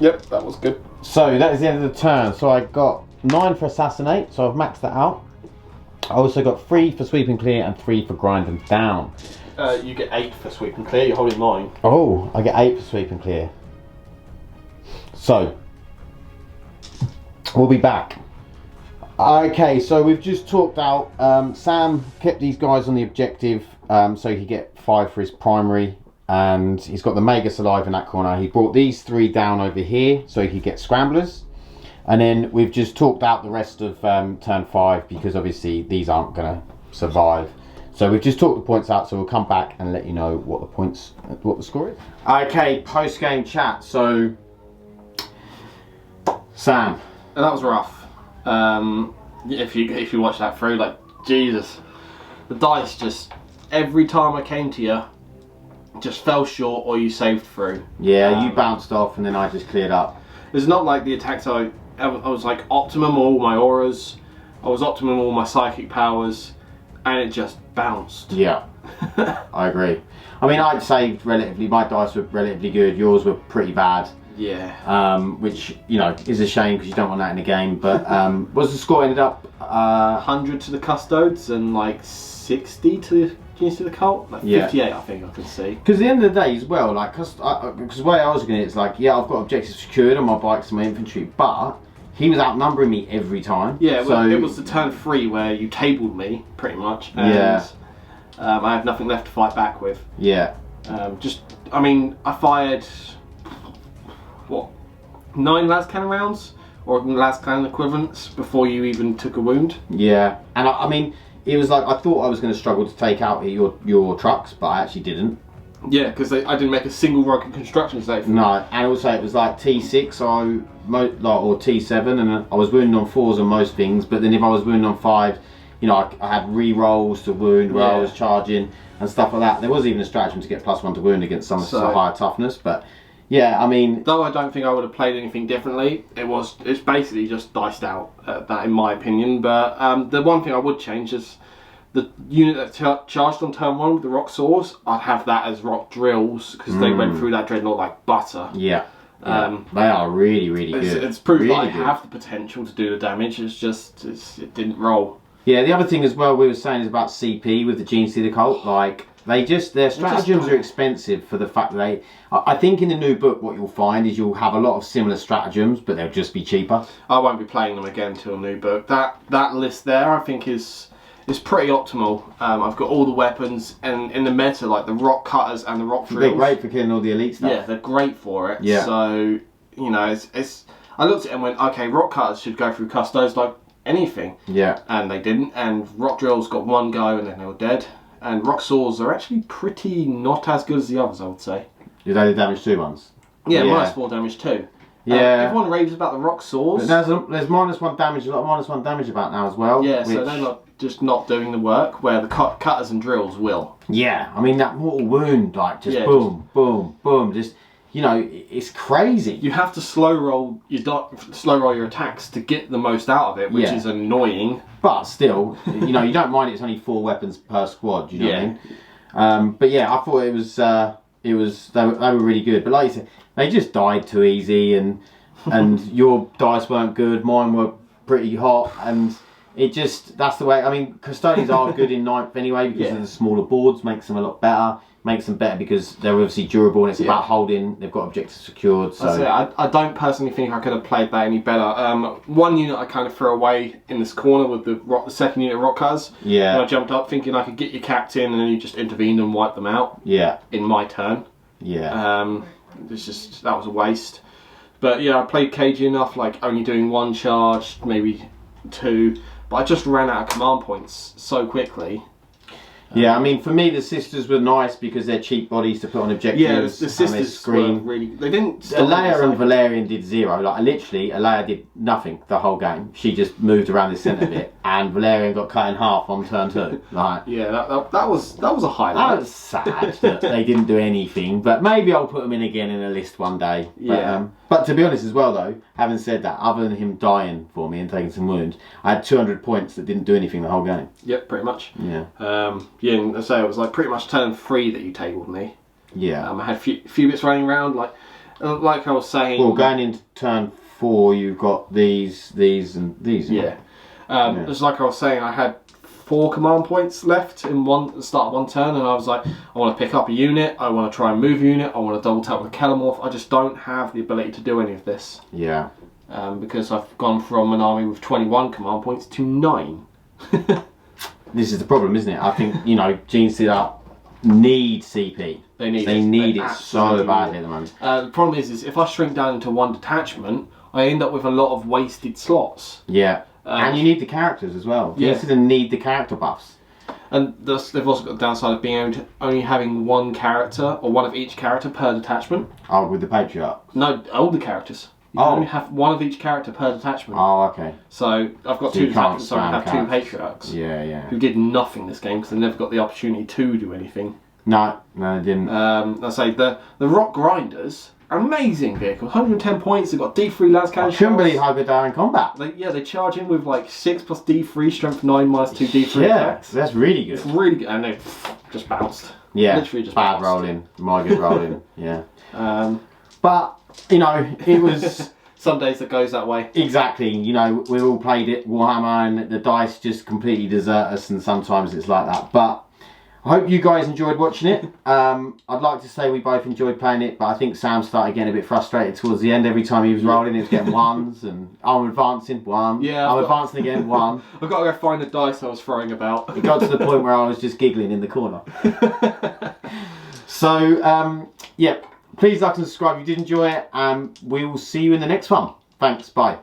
Yep, that was good. So that is the end of the turn. So I got 9 for Assassinate, so I've maxed that out. I also got 3 for Sweep and Clear and 3 for Grind them down. You get 8 for Sweep and Clear, you're holding mine. Oh, I get 8 for Sweep and Clear. So, we'll be back. Okay, so we've just talked out, Sam kept these guys on the objective so he could get 5 for his primary, and he's got the Magus alive in that corner. He brought these 3 down over here so he could get Scramblers. And then we've just talked out the rest of turn 5 because obviously these aren't going to survive. So we've just talked the points out, so we'll come back and let you know what the score is. Okay, post-game chat. So, Sam. And that was rough. If you watch that through, like, Jesus. The dice just, every time I came to you, just fell short or you saved through. Yeah, you bounced off and then I just cleared up. It's not like the attacks I was like optimum all my auras, I was optimum all my psychic powers, and it just bounced. Yeah, I agree. I mean, I'd say relatively, my dice were relatively good, yours were pretty bad. Yeah. Which, you know, is a shame because you don't want that in a game, but what's the score ended up? 100 to the Custodes and like 60 to the Genestealer cult? Like 58 I think I could see. Because at the end of the day as well, like, because the way I was looking at it, it's like, yeah, I've got objectives secured on my bikes and my infantry, but he was outnumbering me every time. Yeah, so it was the turn 3 where you tabled me, pretty much, and I had nothing left to fight back with. Yeah. I mean, I fired, what, 9 las cannon rounds? Or las cannon equivalents before you even took a wound? Yeah, and I mean, it was like, I thought I was going to struggle to take out your trucks, but I actually didn't. Yeah, because I didn't make a single rocket construction save. No, and also it was like T6 or T7, and I was wounded on 4s on most things, but then if I was wounded on 5, you know, I had re-rolls to wound where I was charging and stuff like that. There was even a stratagem to get +1 to wound against some higher toughness, but yeah, I mean... Though I don't think I would have played anything differently, it's basically just diced out, that in my opinion, but the one thing I would change is the unit that charged on turn 1 with the rock saws, I'd have that as rock drills, because they went through that dreadnought like butter. Yeah. They are really, really good. It's proof that I have the potential to do the damage, it's just, it didn't roll. Yeah, the other thing as well we were saying is about CP with the Genestealer cult, like, their stratagems are expensive for the fact that I think in the new book what you'll find is you'll have a lot of similar stratagems, but they'll just be cheaper. I won't be playing them again till a new book. That list there, I think is pretty optimal. I've got all the weapons, and in the meta, like the rock cutters and the rock drills. They're great for killing all the elite stuff. Yeah, they're great for it. Yeah. So, you know, it's I looked at it and went, okay, rock cutters should go through Custodes like anything. Yeah. And they didn't, and rock drills got one go and then they were dead. And rock saws are actually pretty not as good as the others, I would say. You know the damage 2 ones? Yeah, -4 damage too. Yeah. Everyone raves about the rock saws. But there's -1 damage, a lot of -1 damage about now as well. Yeah, so they're not doing the work, where the cutters and drills will. Yeah, I mean that mortal wound, like just boom, boom, boom, just you know, it's crazy. You have to slow roll your attacks to get the most out of it, which is annoying. But still, you know, you don't mind it's only 4 weapons per squad. You know what I mean? But yeah, I thought it was they were really good. But like you said, they just died too easy, and your dice weren't good. Mine were pretty hot, and it just, that's the way. I mean, Custodians are good in 9th anyway because of the smaller boards, makes them a lot better. Makes them better because they're obviously durable and it's about holding. They've got objectives secured. So I don't personally think I could have played that any better. One unit I kind of threw away in this corner with the second unit rock cutters. Yeah. And I jumped up thinking I could get your captain, and then you just intervened and wiped them out. Yeah. In my turn. Yeah. It's just, that was a waste. But yeah, I played cagey enough, like only doing 1 charge, maybe 2. But I just ran out of command points so quickly. Yeah, I mean, for me, the sisters were nice because they're cheap bodies to put on objectives. Yeah, the sisters were really. They didn't. Aleya and Valerian did 0. Like literally, Aleya did nothing the whole game. She just moved around the centre bit, and Valerian got cut in half on turn 2. Like, yeah, that was a highlight. That was sad that they didn't do anything. But maybe I'll put them in again in a list one day. Yeah. But to be honest as well, though, having said that, other than him dying for me and taking some wounds, I had 200 points that didn't do anything the whole game. Yep, pretty much. Yeah. Yeah, and I say it was like pretty much turn 3 that you tabled me. Yeah. I had a few bits running around, like I was saying. Well, going into turn 4, you've got these, and these. Yeah. Just like I was saying, I had 4 command points left in the start of one turn, and I was like, I want to pick up a unit, I want to try and move a unit, I want to double tap with a Kelemorph. I just don't have the ability to do any of this. Yeah. Because I've gone from an army with 21 command points to 9. This is the problem, isn't it? I think, you know, Genestealer need CP. They need it so badly at the moment. The problem is if I shrink down into 1 detachment, I end up with a lot of wasted slots. Yeah. And you need the characters as well. Yeah. Genestealer need the character buffs. And they've also got the downside of being able to only having 1 character, or 1 of each character per detachment. Oh, with the Patriarch? No, all the characters. You can only have 1 of each character per detachment. Oh, okay. So I've got 2 detachments, so I have 2 Patriarchs. Yeah, yeah. Who did nothing this game because they never got the opportunity to do anything. No, they didn't. I say the Rock Grinders, amazing vehicle, 110 points. They've got D3 Lance Cannon. I couldn't believe how good they are in combat. They charge in with like 6 plus D3, strength 9 minus 2 D3 attacks. That's really good. It's really good, and they just bounced. Yeah, literally just bad bounced. rolling, my good rolling. Yeah. But you know, it was. Some days it goes that way. Exactly. You know, we all played it Warhammer, and the dice just completely desert us, and sometimes it's like that. But I hope you guys enjoyed watching it. I'd like to say we both enjoyed playing it, but I think Sam started getting a bit frustrated towards the end. Every time he was rolling, he was getting 1s, and I'm advancing 1. Yeah, I'm advancing again 1. I've got to go find the dice I was throwing about. It got to the point where I was just giggling in the corner. So, yeah, please like and subscribe if you did enjoy it, and we will see you in the next one. Thanks, bye.